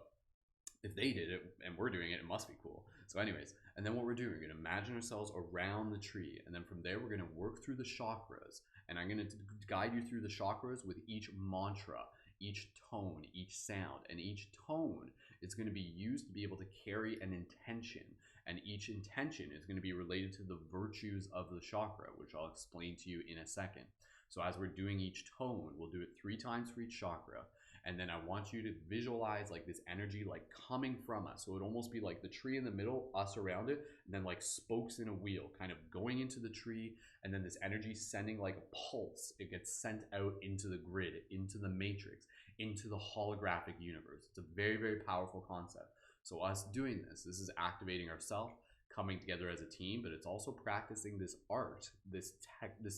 if they did it and we're doing it, it must be cool. So anyways, and then what we're doing, we're going to imagine ourselves around the tree. And then from there, we're going to work through the chakras. And I'm going to guide you through the chakras with each mantra, each tone, each sound. And each tone is going to be used to be able to carry an intention. And each intention is going to be related to the virtues of the chakra, which I'll explain to you in a second. So as we're doing each tone, we'll do it 3 times for each chakra. And then I want you to visualize like this energy like coming from us. So it'd almost be like the tree in the middle, us around it, and then like spokes in a wheel kind of going into the tree. And then this energy sending like a pulse. It gets sent out into the grid, into the matrix, into the holographic universe. It's a very, very powerful concept. So us doing this is activating ourselves, coming together as a team, but it's also practicing this art, this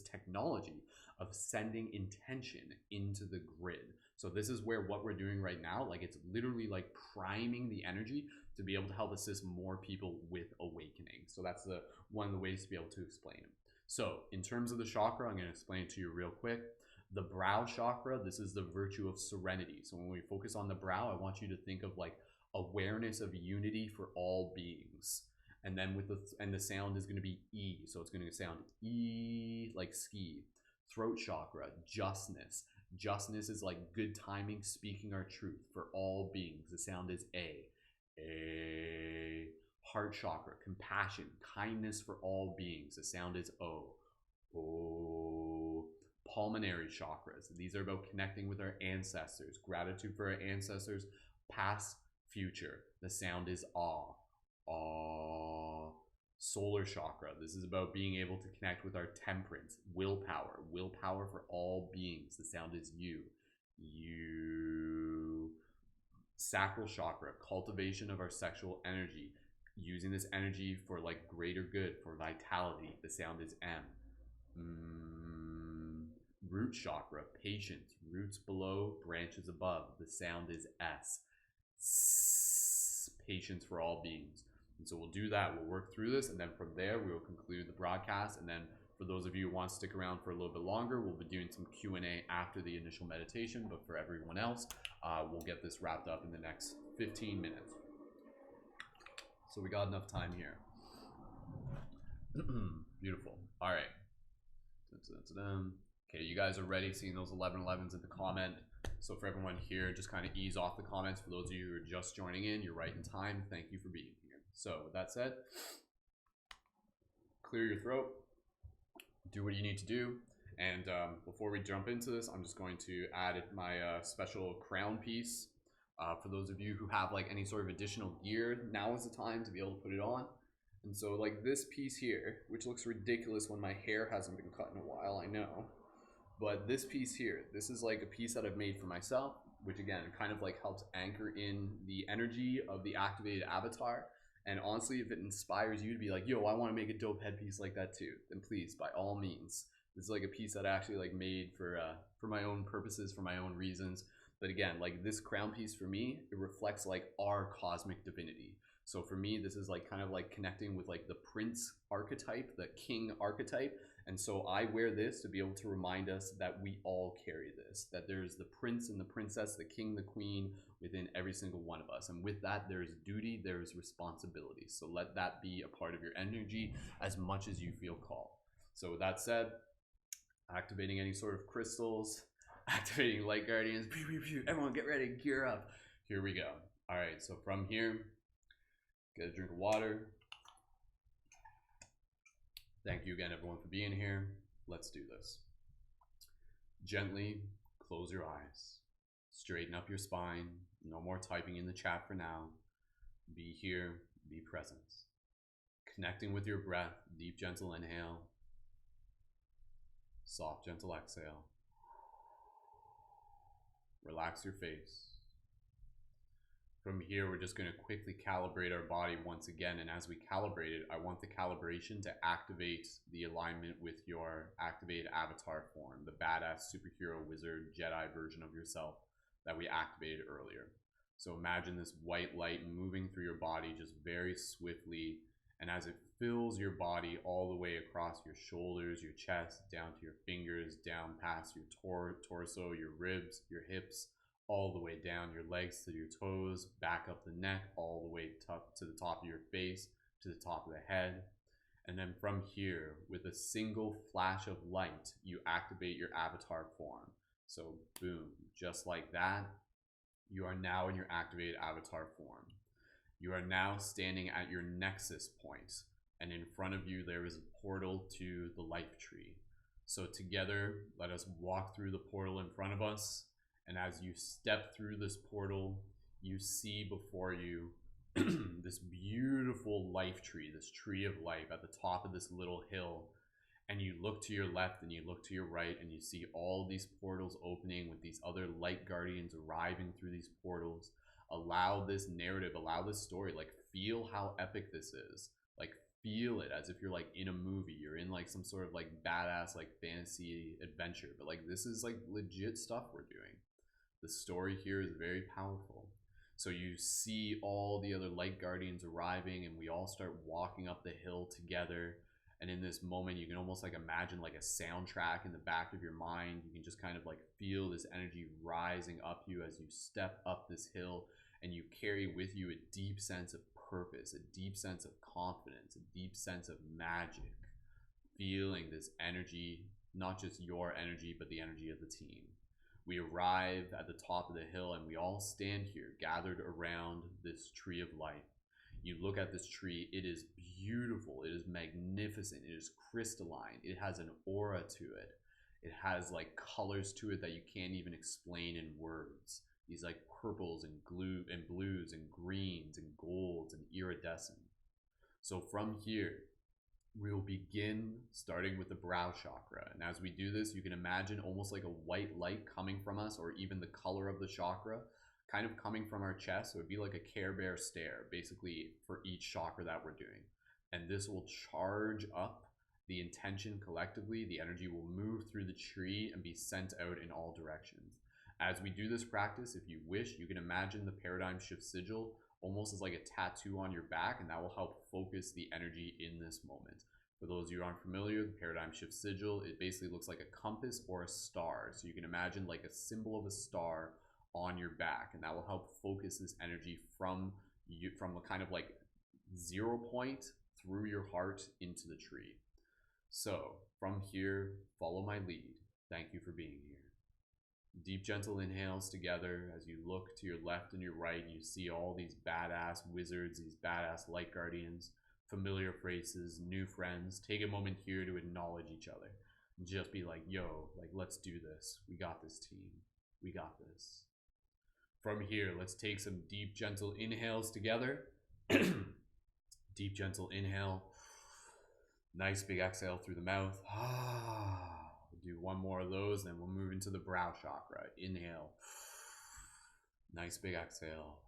technology of sending intention into the grid. So this is where what we're doing right now, like it's literally like priming the energy to be able to help assist more people with awakening. So that's one of the ways to be able to explain it. So in terms of the chakra, I'm going to explain it to you real quick. The brow chakra, this is the virtue of serenity. So when we focus on the brow, I want you to think of like awareness of unity for all beings. And then the sound is going to be E. So it's going to sound E like ski. Throat chakra, justness. Justness is like good timing, speaking our truth for all beings. The sound is A. A. Heart chakra, compassion, kindness for all beings. The sound is O. O. Pulmonary chakras. These are about connecting with our ancestors, gratitude for our ancestors, past, future. The sound is Ah. Ah. Solar chakra. This is about being able to connect with our temperance, willpower for all beings. The sound is U. U. Sacral chakra, cultivation of our sexual energy, using this energy for like greater good, for vitality. The sound is M. Root chakra, patience, roots below, branches above. The sound is S. Patience for all beings. And so we'll do that. We'll work through this, and then from there we will conclude the broadcast. And then for those of you who want to stick around for a little bit longer, we'll be doing some Q&A after the initial meditation. But for everyone else, we'll get this wrapped up in the next 15 minutes. So we got enough time here. Beautiful. All right. Okay, you guys are ready, seeing those 1111s in the comment. So for everyone here, just kind of ease off the comments. For those of you who are just joining in, you're right in time. Thank you for being here. So with that said, clear your throat, do what you need to do. And before we jump into this, I'm just going to add my special crown piece. For those of you who have like any sort of additional gear, now is the time to be able to put it on. And so like this piece here, which looks ridiculous when my hair hasn't been cut in a while, I know. But this piece here, this is like a piece that I've made for myself, which again, kind of like helps anchor in the energy of the activated avatar. And honestly, if it inspires you to be like, yo, I want to make a dope headpiece like that too, then please, by all means. This is like a piece that I actually like made for my own purposes, for my own reasons. But again, like this crown piece for me, it reflects like our cosmic divinity. So for me, this is like kind of like connecting with like the prince archetype, the king archetype. And so I wear this to be able to remind us that we all carry this, that there's the prince and the princess, the king, the queen within every single one of us. And with that, there's duty, there's responsibility. So let that be a part of your energy as much as you feel called. So with that said, activating any sort of crystals, activating light guardians, everyone get ready, gear up. Here we go. All right, so from here, get a drink of water. Thank you again, everyone, for being here. Let's do this. Gently close your eyes. Straighten up your spine. No more typing in the chat for now. Be here, be present. Connecting with your breath, deep, gentle inhale. Soft, gentle exhale. Relax your face. From here, we're just going to quickly calibrate our body once again. And as we calibrate it, I want the calibration to activate the alignment with your activated avatar form, the badass superhero wizard Jedi version of yourself that we activated earlier. So imagine this white light moving through your body just very swiftly. And as it fills your body all the way across your shoulders, your chest, down to your fingers, down past your torso, your ribs, your hips, all the way down your legs to your toes, back up the neck, all the way to the top of your face, to the top of the head. And then from here, with a single flash of light, you activate your avatar form. So boom, just like that, you are now in your activated avatar form. You are now standing at your nexus point, and in front of you there is a portal to the life tree. So together, let us walk through the portal in front of us. And as you step through this portal, you see before you this beautiful life tree, this tree of life at the top of this little hill. And you look to your left and you look to your right and you see all these portals opening with these other light guardians arriving through these portals. Allow this narrative, allow this story, like feel how epic this is. Like feel it as if you're like in a movie, you're in like some sort of like badass like fantasy adventure. But like this is like legit stuff we're doing. The story here is very powerful. So you see all the other light guardians arriving and we all start walking up the hill together. And in this moment, you can almost like imagine like a soundtrack in the back of your mind. You can just kind of like feel this energy rising up you as you step up this hill, and you carry with you a deep sense of purpose, a deep sense of confidence, a deep sense of magic, feeling this energy, not just your energy, but the energy of the team. We arrive at the top of the hill and we all stand here gathered around this tree of life. You look at this tree, it is beautiful, it is magnificent, it is crystalline, it has an aura to it. It has like colors to it that you can't even explain in words. These like purples and blues and greens and golds and iridescent. So from here, we will begin starting with the brow chakra. And as we do this, you can imagine almost like a white light coming from us, or even the color of the chakra kind of coming from our chest. So it would be like a Care Bear stare, basically, for each chakra that we're doing. And this will charge up the intention collectively. The energy will move through the tree and be sent out in all directions. As we do this practice, if you wish, you can imagine the paradigm shift sigil almost as like a tattoo on your back, and that will help focus the energy in this moment. For those of you who aren't familiar, the paradigm shift sigil, it basically looks like a compass or a star. So you can imagine like a symbol of a star on your back, and that will help focus this energy from you, from a kind of like 0 point through your heart into the tree. So from here, follow my lead. Thank you for being here. Deep, gentle inhales together as you look to your left and your right. You see all these badass wizards, these badass light guardians, familiar faces, new friends. Take a moment here to acknowledge each other. Just be like, yo, like, let's do this. We got this, team. We got this. From here, let's take some deep, gentle inhales together. Deep, gentle inhale. Nice big exhale through the mouth. We'll do one more of those, then we'll move into the brow chakra. Inhale. Nice big exhale.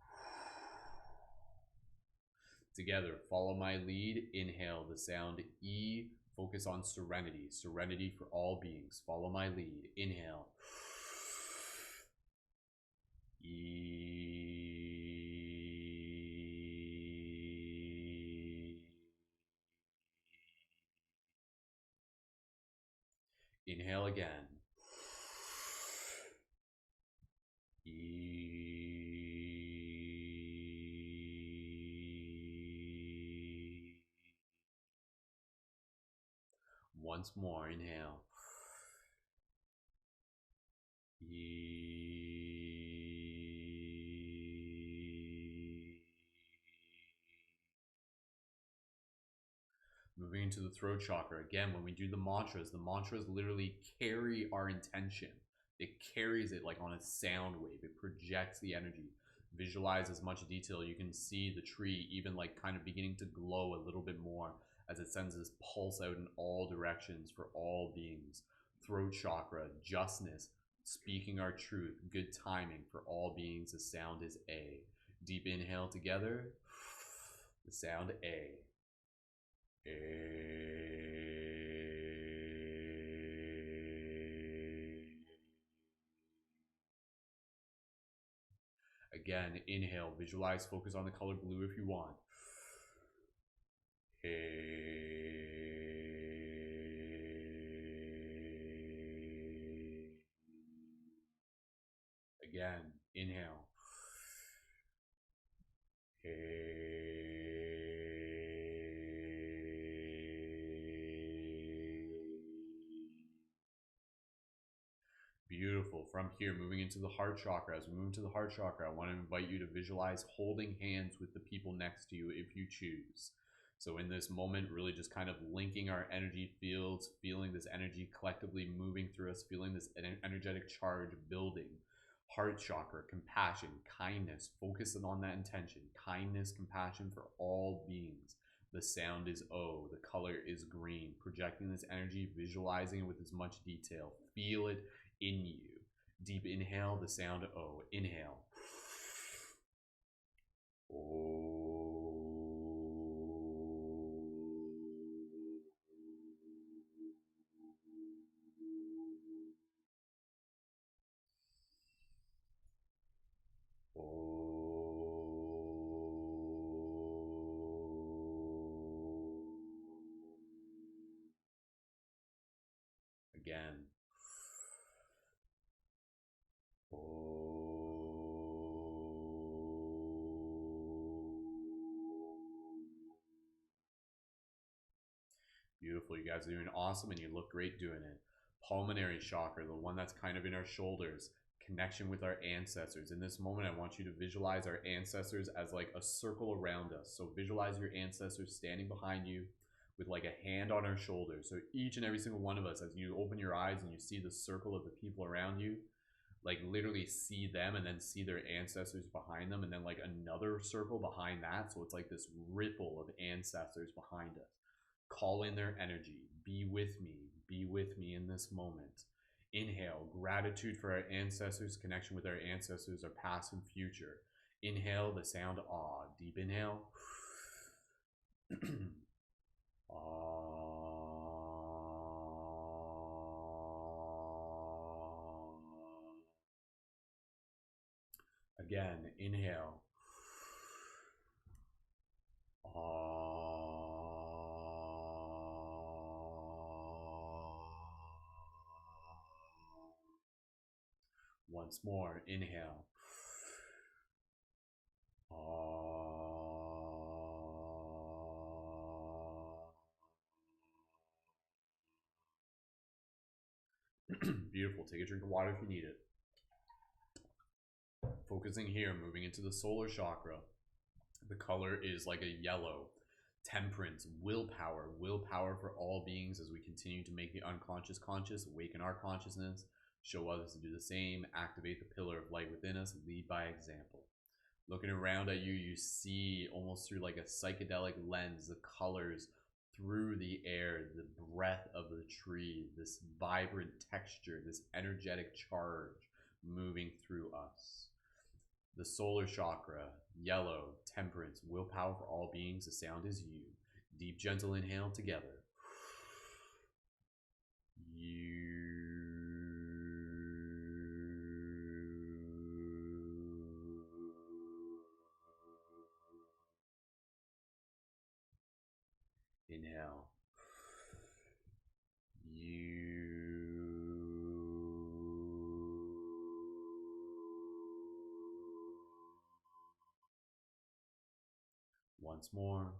Together, follow my lead. Inhale the sound E. Focus on serenity. Serenity for all beings. Follow my lead. Inhale. E. Inhale again. Once more, inhale. Moving into the throat chakra. Again, when we do the mantras literally carry our intention. It carries it like on a sound wave. It projects the energy. Visualize as much detail. You can see the tree even like kind of beginning to glow a little bit more as it sends this pulse out in all directions for all beings. Throat chakra, justness, speaking our truth, good timing for all beings. The sound is A. Deep inhale together. The sound A. Again, inhale, visualize, focus on the color blue if you want. Again, inhale. Beautiful. From here, moving into the heart chakra. As we move into the heart chakra, I want to invite you to visualize holding hands with the people next to you if you choose. So in this moment, really just kind of linking our energy fields, feeling this energy collectively moving through us, feeling this energetic charge building. Heart chakra, compassion, kindness, focusing on that intention. Kindness, compassion for all beings. The sound is O. The color is green. Projecting this energy, visualizing it with as much detail. Feel it in you. Deep inhale, the sound O. Inhale. O. Again. Beautiful. You guys are doing awesome and you look great doing it. Pulmonary chakra, the one that's kind of in our shoulders. Connection with our ancestors. In this moment, I want you to visualize our ancestors as like a circle around us. So visualize your ancestors standing behind you with like a hand on our shoulder. So each and every single one of us, as you open your eyes and you see the circle of the people around you, like literally see them and then see their ancestors behind them, and then like another circle behind that. So it's like this ripple of ancestors behind us. Call in their energy. Be with me. Be with me in this moment. Inhale, gratitude for our ancestors, connection with our ancestors, our past and future. Inhale, the sound Ah. Deep inhale. Again, inhale. Once more, inhale. Beautiful. Take a drink of water if you need it. Focusing here, moving into the solar chakra. The color is like a yellow. Temperance, willpower, willpower for all beings as we continue to make the unconscious conscious, awaken our consciousness, show others to do the same, activate the pillar of light within us, lead by example. Looking around at you, you see almost through like a psychedelic lens, the colors through the air, the breath of the tree, this vibrant texture, this energetic charge moving through us. The solar chakra, yellow, temperance, willpower for all beings, the sound is you. Deep, gentle inhale together. You. Inhale. Once more.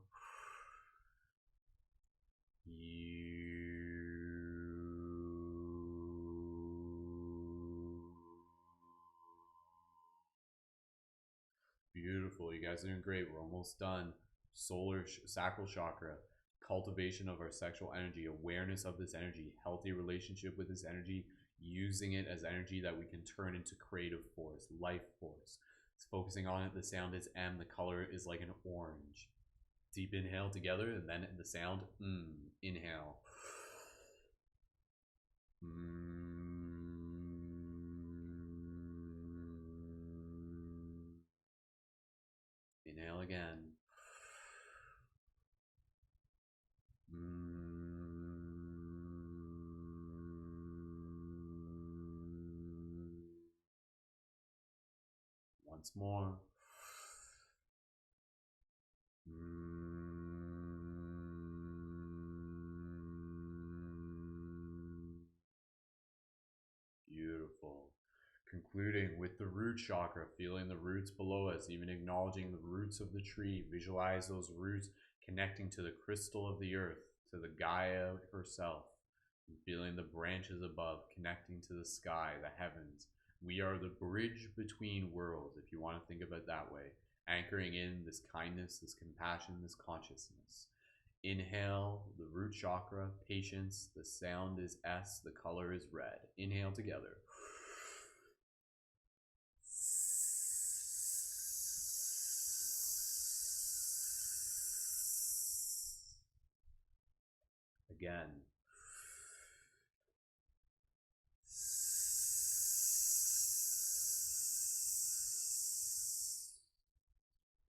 Beautiful. You guys are doing great. We're almost done. Solar sacral chakra, cultivation of our sexual energy, awareness of this energy, healthy relationship with this energy, using it as energy that we can turn into creative force, life force. It's focusing on it. The sound is M. The color is like an orange. Deep inhale together, and then the sound, inhale. Inhale again. Once more. Beautiful. Concluding with the root chakra, feeling the roots below us, even acknowledging the roots of the tree. Visualize those roots connecting to the crystal of the earth, to the Gaia herself. And feeling the branches above, connecting to the sky, the heavens. We are the bridge between worlds, if you want to think of it that way. Anchoring in this kindness, this compassion, this consciousness. Inhale, the root chakra, patience. The sound is S, the color is red. Inhale together. Again.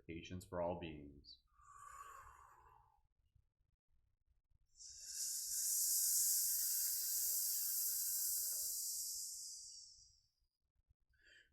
Patience for all beings.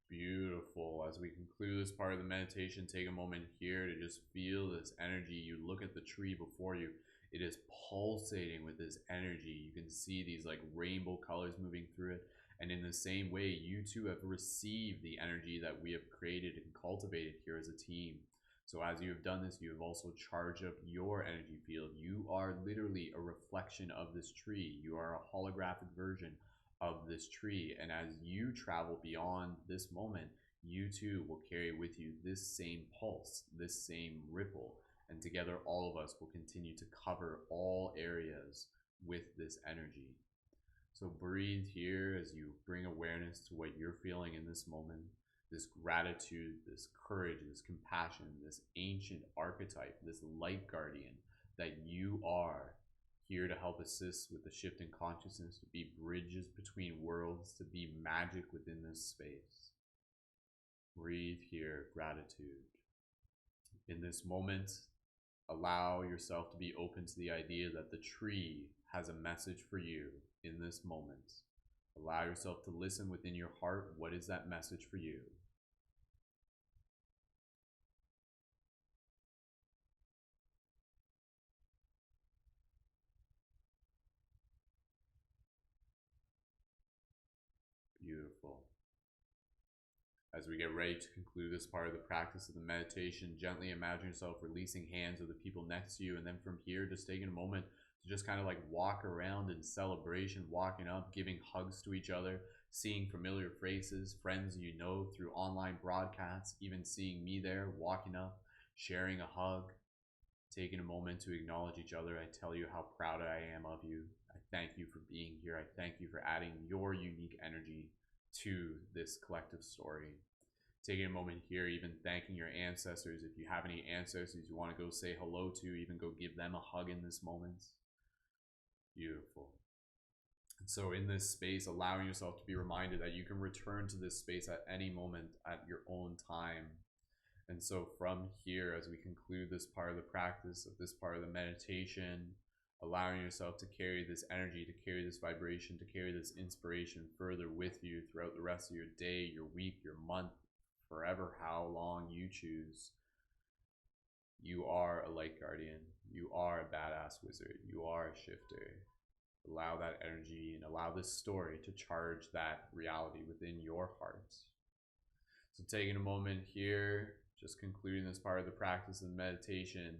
Beautiful. As we conclude this part of the meditation, take a moment here to just feel this energy. You look at the tree before you. It is pulsating with this energy. You can see these like rainbow colors moving through it. And in the same way, you too have received the energy that we have created and cultivated here as a team. So as you have done this, you have also charged up your energy field. You are literally a reflection of this tree. You are a holographic version of this tree. And as you travel beyond this moment, you too will carry with you this same pulse, this same ripple. And together, all of us will continue to cover all areas with this energy. So breathe here as you bring awareness to what you're feeling in this moment. This gratitude, this courage, this compassion, this ancient archetype, this light guardian that you are, here to help assist with the shift in consciousness, to be bridges between worlds, to be magic within this space. Breathe here, gratitude. In this moment, allow yourself to be open to the idea that the tree has a message for you in this moment. Allow yourself to listen within your heart. What is that message for you? Beautiful. As we get ready to conclude this part of the practice of the meditation, gently imagine yourself releasing hands of the people next to you. And then from here, just taking a moment to just kind of like walk around in celebration, walking up, giving hugs to each other, seeing familiar faces, friends you know through online broadcasts, even seeing me there, walking up, sharing a hug, taking a moment to acknowledge each other. I tell you how proud I am of you. I thank you for being here. I thank you for adding your unique energy to this collective story. Taking a moment here, even thanking your ancestors. If you have any ancestors you want to go say hello to, even go give them a hug in this moment. Beautiful. And so in this space, allowing yourself to be reminded that you can return to this space at any moment at your own time. And so from here, as we conclude this part of the practice of this part of the meditation, allowing yourself to carry this energy, to carry this vibration, to carry this inspiration further with you throughout the rest of your day, your week, your month, forever, how long you choose. You are a light guardian. You are a badass wizard. You are a shifter. Allow that energy and allow this story to charge that reality within your heart. So taking a moment here, just concluding this part of the practice and meditation,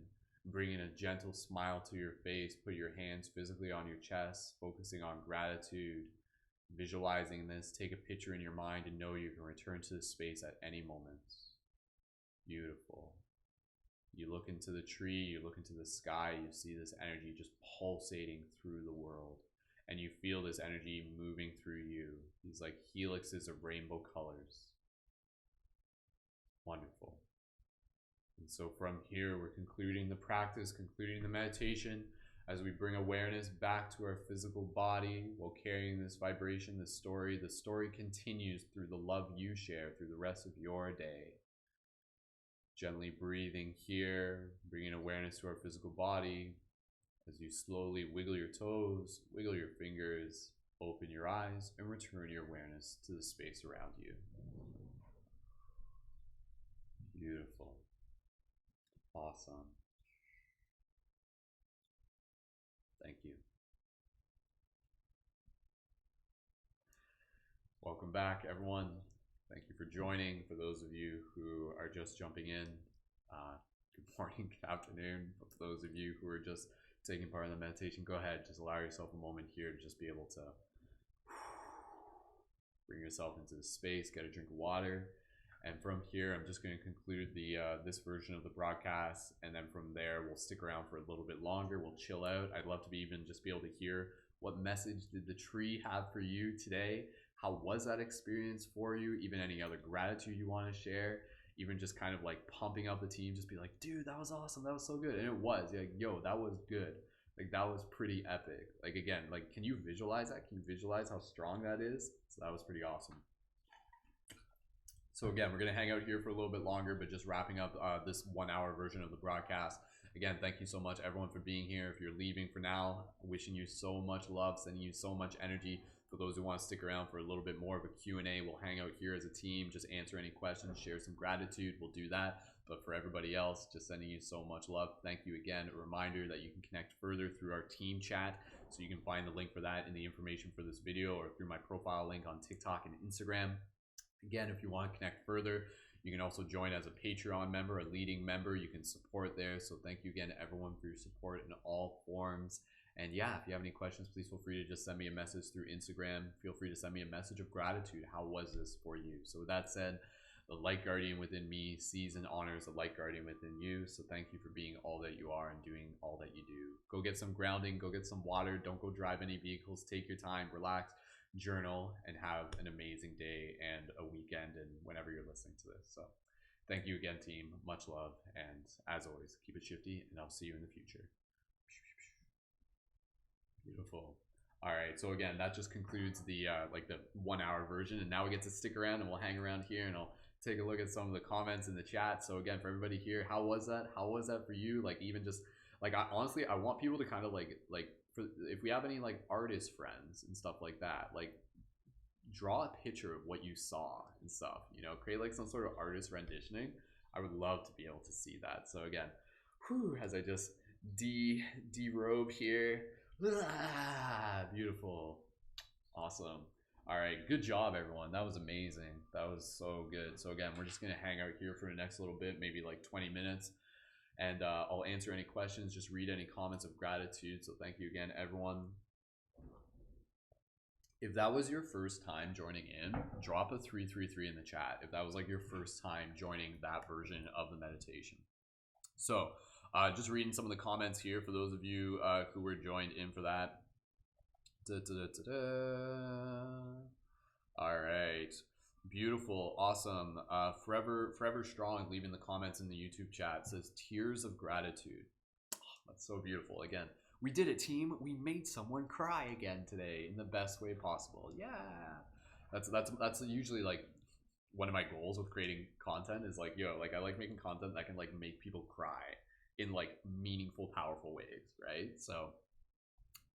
bringing a gentle smile to your face, put your hands physically on your chest, focusing on gratitude, visualizing this, take a picture in your mind and know you can return to this space at any moment. Beautiful. You look into the tree, you look into the sky, you see this energy just pulsating through the world. And you feel this energy moving through you. These like helixes of rainbow colors. Wonderful. And so from here, we're concluding the practice, concluding the meditation as we bring awareness back to our physical body while carrying this vibration, this story. The story continues through the love you share through the rest of your day. Gently breathing here, bringing awareness to our physical body as you slowly wiggle your toes, wiggle your fingers, open your eyes, and return your awareness to the space around you. Beautiful. Awesome. Thank you. Welcome back, everyone. Thank you for joining. For those of you who are just jumping in, good morning, good afternoon. For those of you who are just taking part in the meditation, go ahead. Just allow yourself a moment here to just be able to bring yourself into the space, get a drink of water. And from here, I'm just going to conclude the this version of the broadcast. And then from there, we'll stick around for a little bit longer. We'll chill out. I'd love to be even just be able to hear what message did the tree have for you today? How was that experience for you? Even any other gratitude you want to share? Even just kind of like pumping up the team, just be like, dude, that was awesome. That was so good. And it was. You're like, yo, that was good. Like, that was pretty epic. Like, again, like, can you visualize that? Can you visualize how strong that is? So that was pretty awesome. So again, we're going to hang out here for a little bit longer, but just wrapping up this 1 hour version of the broadcast. Again, thank you so much, everyone, for being here. If you're leaving for now, wishing you so much love, sending you so much energy. For those who want to stick around for a little bit more of a Q&A, we'll hang out here as a team, just answer any questions, share some gratitude. We'll do that. But for everybody else, just sending you so much love. Thank you again. A reminder that you can connect further through our team chat. So you can find the link for that in the information for this video or through my profile link on TikTok and Instagram. Again, if you want to connect further, you can also join as a Patreon member, a leading member. You can support there. So thank you again to everyone for your support in all forms. And yeah, if you have any questions, please feel free to just send me a message through Instagram. Feel free to send me a message of gratitude. How was this for you? So with that said, the light guardian within me sees and honors the light guardian within you. So thank you for being all that you are and doing all that you do. Go get some grounding, go get some water. Don't go drive any vehicles. Take your time, relax, journal, and have an amazing day and a weekend and whenever you're listening to this. So thank you again, team. Much love. And as always, keep it shifty, and I'll see you in the future. Beautiful. All right, so again, that just concludes the like the 1 hour version, and now we get to stick around and we'll hang around here and I'll take a look at some of the comments in the chat. So again, for everybody here, how was that? How was that for you? Like, even just like, honestly, I want people to kind of like for, if we have any like artist friends and stuff like that, like draw a picture of what you saw and stuff, you know, create like some sort of artist renditioning. I would love to be able to see that. So again, whew, as I just derobe here. Ah, beautiful. Awesome. All right, good job, everyone. That was amazing. That was so good. So again, we're just gonna hang out here for the next little bit, maybe like 20 minutes, and I'll answer any questions. Just read any comments of gratitude. So thank you again, everyone. If that was your first time joining in, drop a 333 in the chat. If that was like your first time joining that version of the meditation. So just reading some of the comments here for those of you who were joined in for that. All right, beautiful, awesome. Forever strong leaving the comments in the YouTube chat says tears of gratitude. Oh, that's so beautiful. Again, we did it, team. We made someone cry again today in the best way possible. Yeah, that's usually like one of my goals with creating content is like, yo, like I like making content that can like make people cry in like meaningful, powerful ways, right? So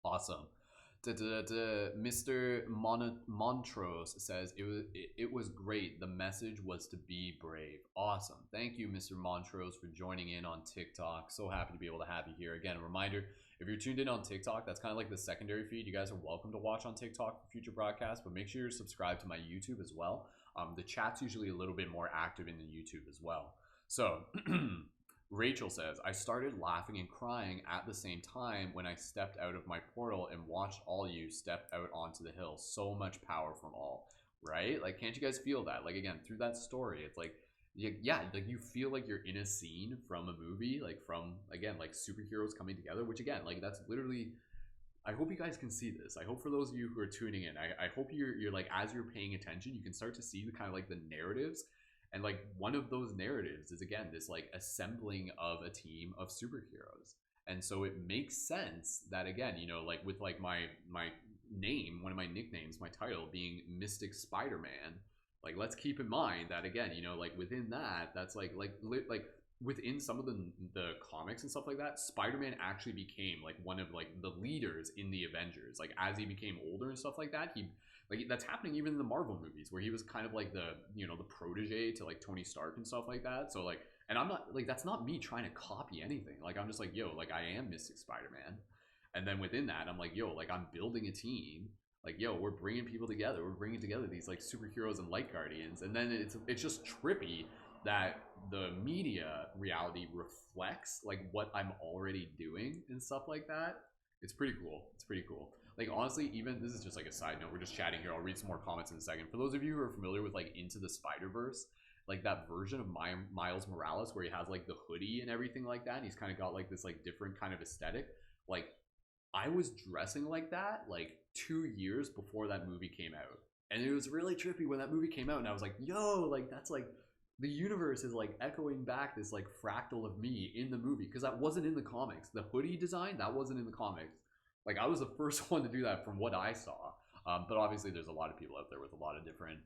awesome. Mr. Montrose says it was great. The message was to be brave. Awesome. Thank you, Mr. Montrose, for joining in on TikTok. So happy to be able to have you here. Again, a reminder, if you're tuned in on TikTok, that's kind of like the secondary feed. You guys are welcome to watch on TikTok for future broadcasts, but make sure you're subscribed to my YouTube as well. The chat's usually a little bit more active in the YouTube as well. So Rachel says, I started laughing and crying at the same time when I stepped out of my portal and watched all you step out onto the hill. So much power from all, right? Like, can't you guys feel that? Like, again, through that story, it's like, yeah, like you feel like you're in a scene from a movie, like from, again, like superheroes coming together, which again, like that's literally, I hope you guys can see this. I hope for those of you who are tuning in, I hope you're like, as you're paying attention, you can start to see the kind of like the narratives. And like one of those narratives is again this like assembling of a team of superheroes. And so it makes sense that again, you know, like with like my name, one of my nicknames, my title being Mystic Spider-Man, like let's keep in mind that again, you know, like within that, that's like within some of the comics and stuff like that, Spider-Man actually became like one of like the leaders in the Avengers. Like as he became older and stuff like that, he like that's happening even in the Marvel movies where he was kind of like the, you know, the protege to like Tony Stark and stuff like that. So like, and I'm not like, that's not me trying to copy anything. Like I'm just like, yo, like I am Mystic Spider-Man. And then within that, I'm like, yo, like I'm building a team. Like, yo, we're bringing people together. We're bringing together these like superheroes and light guardians. And then it's just trippy that the media reality reflects like what I'm already doing and stuff like that. It's pretty cool. It's pretty cool. Like honestly, even this is just like a side note. We're just chatting here. I'll read some more comments in a second. For those of you who are familiar with like Into the Spider-Verse, like that version of Miles Morales where he has like the hoodie and everything like that. And he's kind of got like this like different kind of aesthetic. Like I was dressing like that like 2 years before that movie came out. And it was really trippy when that movie came out. And I was like, yo, like that's like the universe is like echoing back this like fractal of me in the movie. Because that wasn't in the comics. The hoodie design, that wasn't in the comics. Like I was the first one to do that from what I saw. But obviously there's a lot of people out there with a lot of different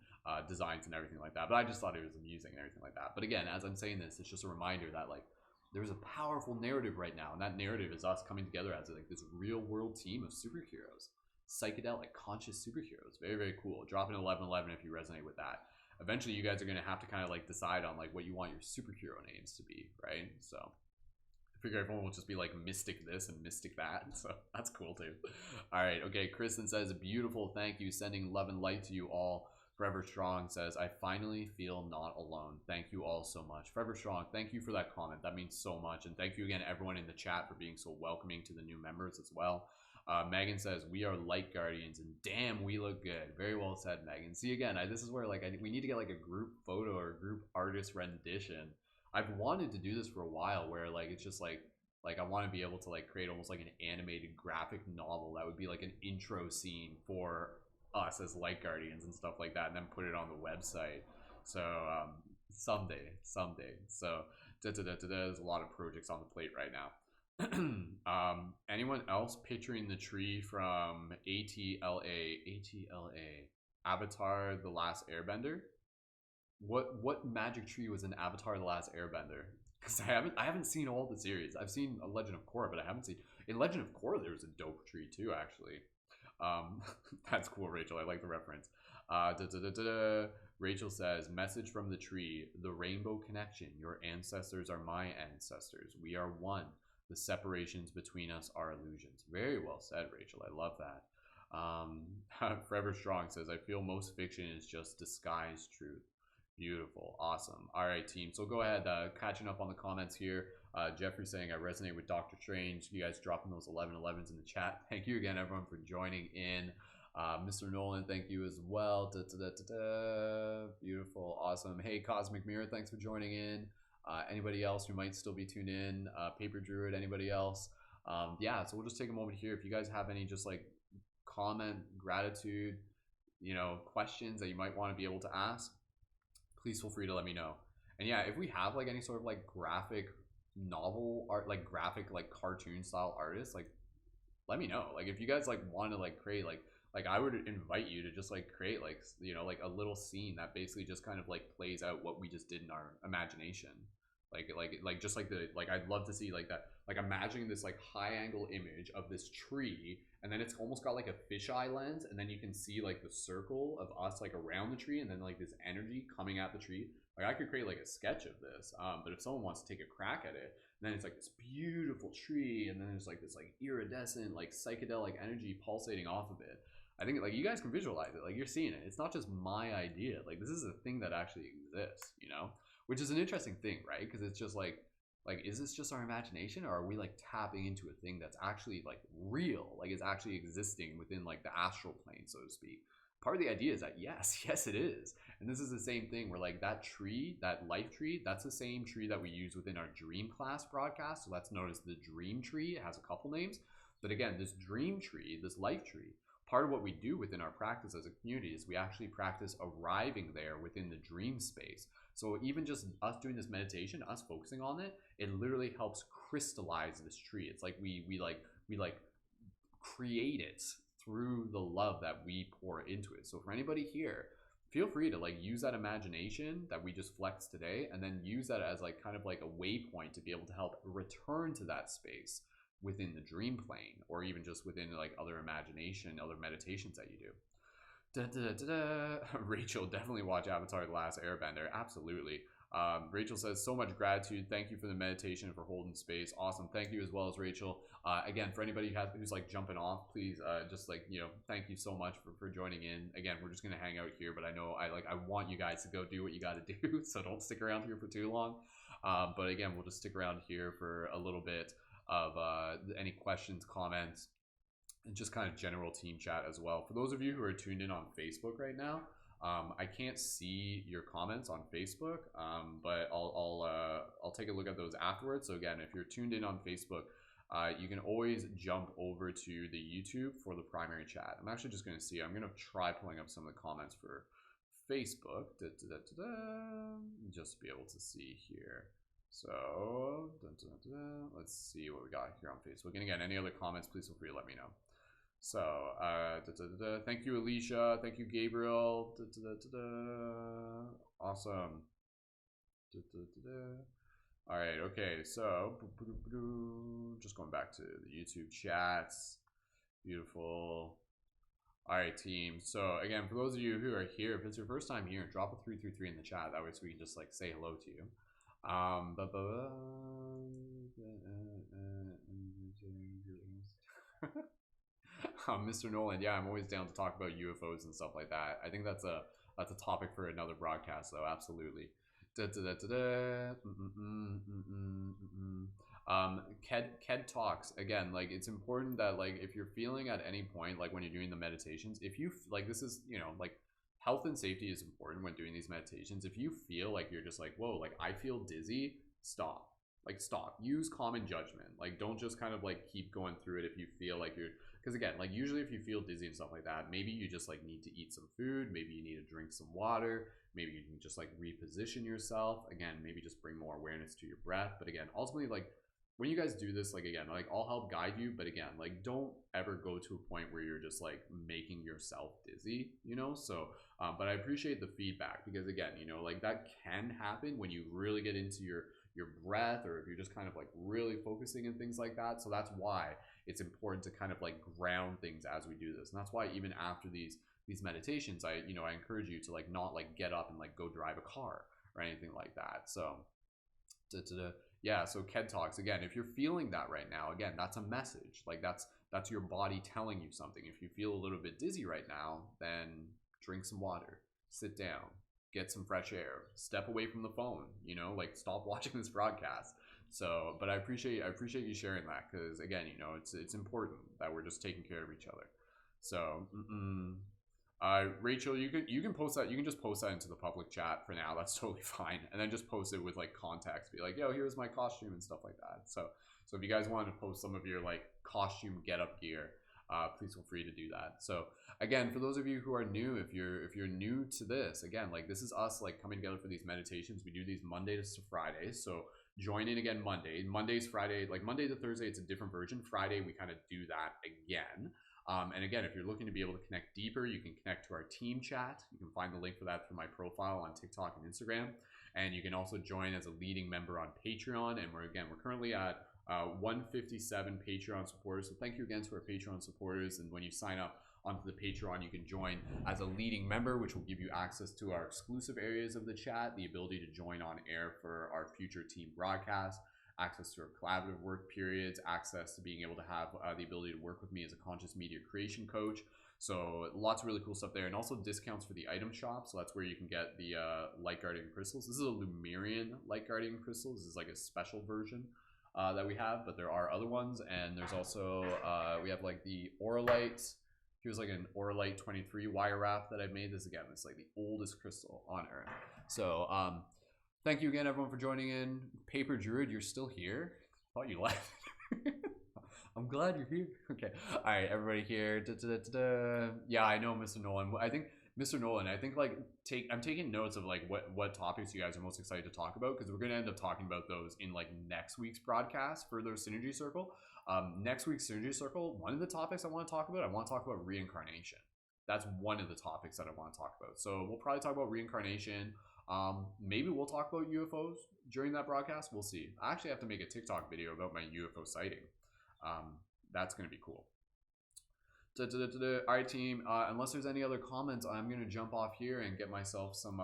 designs and everything like that. But I just thought it was amusing and everything like that. But again, as I'm saying this, it's just a reminder that like there's a powerful narrative right now. And that narrative is us coming together as like this real world team of superheroes. Psychedelic, conscious superheroes. Very, very cool. Drop an 1111 if you resonate with that. Eventually you guys are going to have to kind of like decide on like what you want your superhero names to be, right? So I figure everyone will just be like Mystic this and Mystic that. So that's cool too. All right. Okay. Kristen says, beautiful. Thank you. Sending love and light to you all. Forever Strong says, I finally feel not alone. Thank you all so much. Forever Strong, thank you for that comment. That means so much. And thank you again, everyone in the chat, for being so welcoming to the new members as well. Megan says, we are light guardians and damn, we look good. Very well said, Megan. See, again, this is where like we need to get like a group photo or a group artist rendition. I've wanted to do this for a while where like it's just like I want to be able to like create almost like an animated graphic novel that would be like an intro scene for us as light guardians and stuff like that, and then put it on the website. So someday. So there's a lot of projects on the plate right now. Anyone else picturing the tree from ATLA Avatar The Last Airbender? What magic tree was in Avatar The Last Airbender? Because I haven't seen all the series. I've seen a Legend of Korra, but I haven't seen in Legend of Korra. There was a dope tree too, actually. That's cool, Rachel. I like the reference. Rachel says, message from the tree, the rainbow connection. Your ancestors are my ancestors. We are one. The separations between us are illusions. Very well said, Rachel. I love that. Forever Strong says, I feel most fiction is just disguised truth. Beautiful. Awesome. All right, team. So go ahead, catching up on the comments here. Jeffrey saying, I resonate with Doctor Strange. You guys dropping those 11-11s in the chat. Thank you again, everyone, for joining in. Mr. Nolan, thank you as well. Beautiful. Awesome. Hey, Cosmic Mirror, thanks for joining in. Anybody else who might still be tuned in? Paper Druid, anybody else? Yeah, so we'll just take a moment here. If you guys have any just like comment, gratitude, questions that you might want to be able to ask, please feel free to let me know. And yeah, if we have like any sort of like graphic novel art, like graphic like cartoon style artists, like let me know. Like if you guys like want to like create like I would invite you to just like create like like a little scene that basically just kind of like plays out what we just did in our imagination. Like just like I'd love to see like that, like imagining this like high angle image of this tree, and then it's almost got like a fisheye lens, and then you can see like the circle of us like around the tree, and then like this energy coming at the tree. Like I could create like a sketch of this, but if someone wants to take a crack at it, then it's like this beautiful tree, and then there's like this like iridescent like psychedelic energy pulsating off of it. I think like you guys can visualize it, like you're seeing it. It's not just my idea. Like this is a thing that actually exists, which is an interesting thing, right? Because it's just like is this just our imagination, or are we like tapping into a thing that's actually like real, like it's actually existing within like the astral plane, so to speak? Part of the idea is that yes it is. And this is the same thing where like that tree, that life tree, that's the same tree that we use within our dream class broadcast. So that's known as the dream tree. It has a couple names, but again, this dream tree, this life tree, part of what we do within our practice as a community is we actually practice arriving there within the dream space. So even just us doing this meditation, us focusing on it, it literally helps crystallize this tree. It's like we create it through the love that we pour into it. So for anybody here, feel free to like use that imagination that we just flexed today, and then use that as like kind of like a waypoint to be able to help return to that space within the dream plane, or even just within like other imagination, other meditations that you do. Rachel, definitely watch Avatar: The Last Airbender. Absolutely. Rachel says, so much gratitude. Thank you for the meditation and for holding space. Awesome. Thank you as well as Rachel. Again, for anybody who's like jumping off, please just like, thank you so much for joining in. Again, we're just going to hang out here, but I know I want you guys to go do what you got to do. So don't stick around here for too long. But again, we'll just stick around here for a little bit of any questions, comments, and just kind of general team chat as well. For those of you who are tuned in on Facebook right now, I can't see your comments on Facebook, but I'll take a look at those afterwards. So again, if you're tuned in on Facebook, you can always jump over to the YouTube for the primary chat. I'm actually just going to see. I'm going to try pulling up some of the comments for Facebook, just to be able to see here. So let's see what we got here on Facebook. And again, any other comments, please feel free to let me know. So thank you, Alicia. Thank you, Gabriel. Awesome. All right. Okay. So just going back to the YouTube chats. Beautiful. All right, team. So again, for those of you who are here, if it's your first time here, drop a 333 in the chat. That way, so we can just like say hello to you. Mr. Nolan, yeah, I'm always down to talk about UFOs and stuff like that. I think that's a topic for another broadcast, though. Absolutely. Ked talks again. Like it's important that like if you're feeling at any point, like when you're doing the meditations, if you like this is like health and safety is important when doing these meditations. If you feel like you're just like, whoa, like I feel dizzy, stop. Like stop. Use common judgment. Like don't just kind of like keep going through it if you feel like you're, because again, like usually if you feel dizzy and stuff like that, maybe you just like need to eat some food, maybe you need to drink some water, maybe you can just like reposition yourself. Again, maybe just bring more awareness to your breath. But again, ultimately, like when you guys do this, like again, like I'll help guide you, but again, like don't ever go to a point where you're just like making yourself dizzy, so but I appreciate the feedback, because again, like that can happen when you really get into your breath, or if you're just kind of like really focusing and things like that. So that's why it's important to kind of like ground things as we do this. And that's why even after these meditations, I encourage you to like not like get up and like go drive a car or anything like that. So yeah, so Ked talks again, if you're feeling that right now, again, that's a message. Like that's That's your body telling you something. If you feel a little bit dizzy right now, then drink some water, sit down, get some fresh air, step away from the phone, you know, like stop watching this broadcast. So, but I appreciate you sharing that, because again, you know, it's important that we're just taking care of each other. So, Rachel, you can post that. You can just post that into the public chat for now. That's totally fine. And then just post it with like context. Be like, yo, here's my costume and stuff like that. So if you guys want to post some of your like costume get up gear, please feel free to do that. So again, for those of you who are new, if you're new to this, again, like this is us like coming together for these meditations. We do these Mondays to Fridays. So join in again Monday. Mondays, Friday, like Monday to Thursday, it's a different version. Friday, we kind of do that again. And again, if you're looking to be able to connect deeper, you can connect to our team chat. You can find the link for that through my profile on TikTok and Instagram. And you can also join as a leading member on Patreon. And we're currently at 157 Patreon supporters. So thank you again to our Patreon supporters. And when you sign up onto the Patreon, you can join as a leading member, which will give you access to our exclusive areas of the chat, the ability to join on air for our future team broadcast, access to our collaborative work periods, access to being able to have the ability to work with me as a conscious media creation coach. So lots of really cool stuff there, and also discounts for the item shop. So that's where you can get the light guardian crystals. This is a Lumerian light guardian crystal. This is like a special version that we have, but there are other ones. And there's also we have like the Auralite. Here's like an Auralite 23 wire wrap that I've made. This again, it's like the oldest crystal on earth. So thank you again, everyone, for joining in. Paper Druid, you're still here? I thought you left. I'm glad you're here. Okay. All right, everybody here. Yeah, I know, Mr. Nolan. I think, Mr. Nolan, like, I'm taking notes of, like, what topics you guys are most excited to talk about, because we're going to end up talking about those in, like, next week's broadcast for their Synergy Circle. Next week's Synergy Circle, one of the topics I want to talk about reincarnation. That's one of the topics that I want to talk about. So we'll probably talk about reincarnation. Maybe we'll talk about UFOs during that broadcast. We'll see. I actually have to make a TikTok video about my UFO sighting. That's going to be cool. All right, team. Unless there's any other comments, I'm going to jump off here and get myself some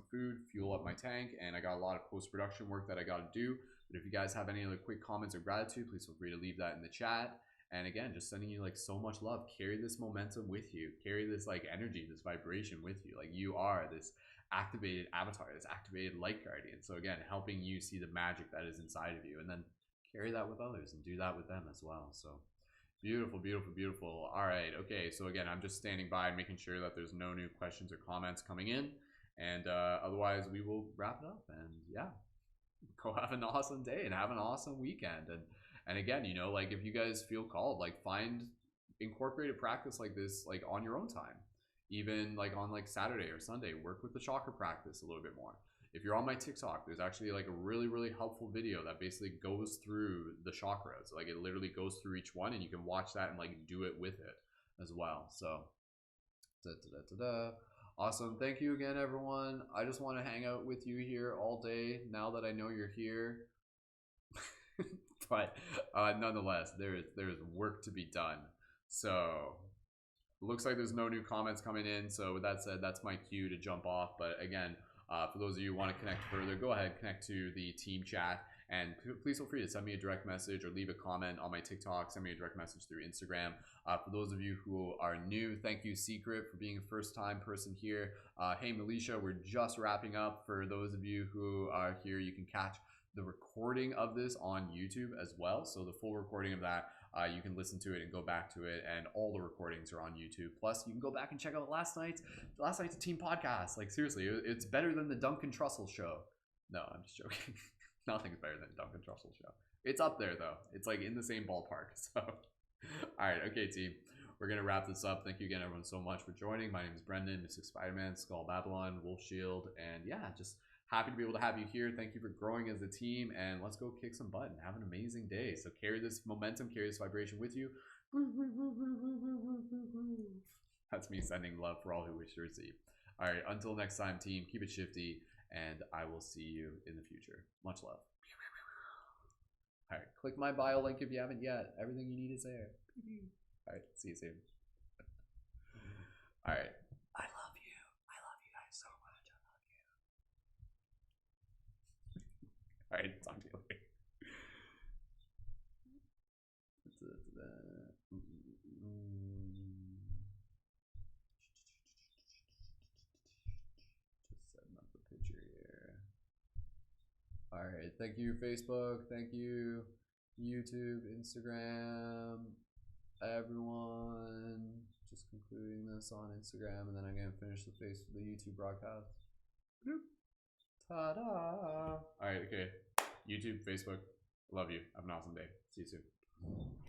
food, fuel up my tank, and I got a lot of post-production work that I got to do. But if you guys have any other quick comments or gratitude, please feel free to leave that in the chat. And again, just sending you like so much love. Carry this momentum with you. Carry this like energy, this vibration with you. Like you are this activated avatar, this activated light guardian. So again, helping you see the magic that is inside of you, and then carry that with others and do that with them as well. So beautiful, beautiful, beautiful. All right. Okay. So again, I'm just standing by, making sure that there's no new questions or comments coming in. And otherwise we will wrap it up, and yeah, go have an awesome day and have an awesome weekend. And again, you know, like if you guys feel called, like find incorporated practice like this, like on your own time, even like on like Saturday or Sunday, work with the chakra practice a little bit more. If you're on my TikTok, there's actually like a really, really helpful video that basically goes through the chakras. Like it literally goes through each one, and you can watch that and like do it with it as well. So awesome. Thank you again, everyone. I just want to hang out with you here all day now that I know you're here. But nonetheless, there is work to be done. So looks like there's no new comments coming in. So with that said, that's my cue to jump off. But again, for those of you who want to connect further, go ahead, connect to the team chat, and please feel free to send me a direct message or leave a comment on my TikTok, send me a direct message through Instagram. For those of you who are new, thank you, Secret, for being a first-time person here. Hey, Melisha, we're just wrapping up. For those of you who are here, you can catch the recording of this on YouTube as well. So the full recording of that, you can listen to it and go back to it, and all the recordings are on YouTube. Plus, you can go back and check out last night's team podcast. Like seriously, it's better than the Duncan Trussell show. No, I'm just joking. Nothing's better than the Duncan Trussell show. It's up there though. It's like in the same ballpark. So, all right, okay, team. We're gonna wrap this up. Thank you again, everyone, so much for joining. My name is Brendan, Mr. Spider-Man, Skull Babylon, Wolf Shield, and yeah, just happy to be able to have you here. Thank you for growing as a team, and let's go kick some butt and have an amazing day. So carry this momentum, carry this vibration with you. That's me sending love for all who wish to receive. All right, until next time, team, keep it shifty, and I will see you in the future. Much love. All right, click my bio link if you haven't yet. Everything you need is there. All right, see you soon. All right. I love you. I love you guys so much. I love you. All right, talk to you later. Thank you, Facebook. Thank you, YouTube, Instagram, everyone. Just concluding this on Instagram, and then I'm gonna finish the YouTube broadcast. Ta-da! All right, okay. YouTube, Facebook. Love you. Have an awesome day. See you soon.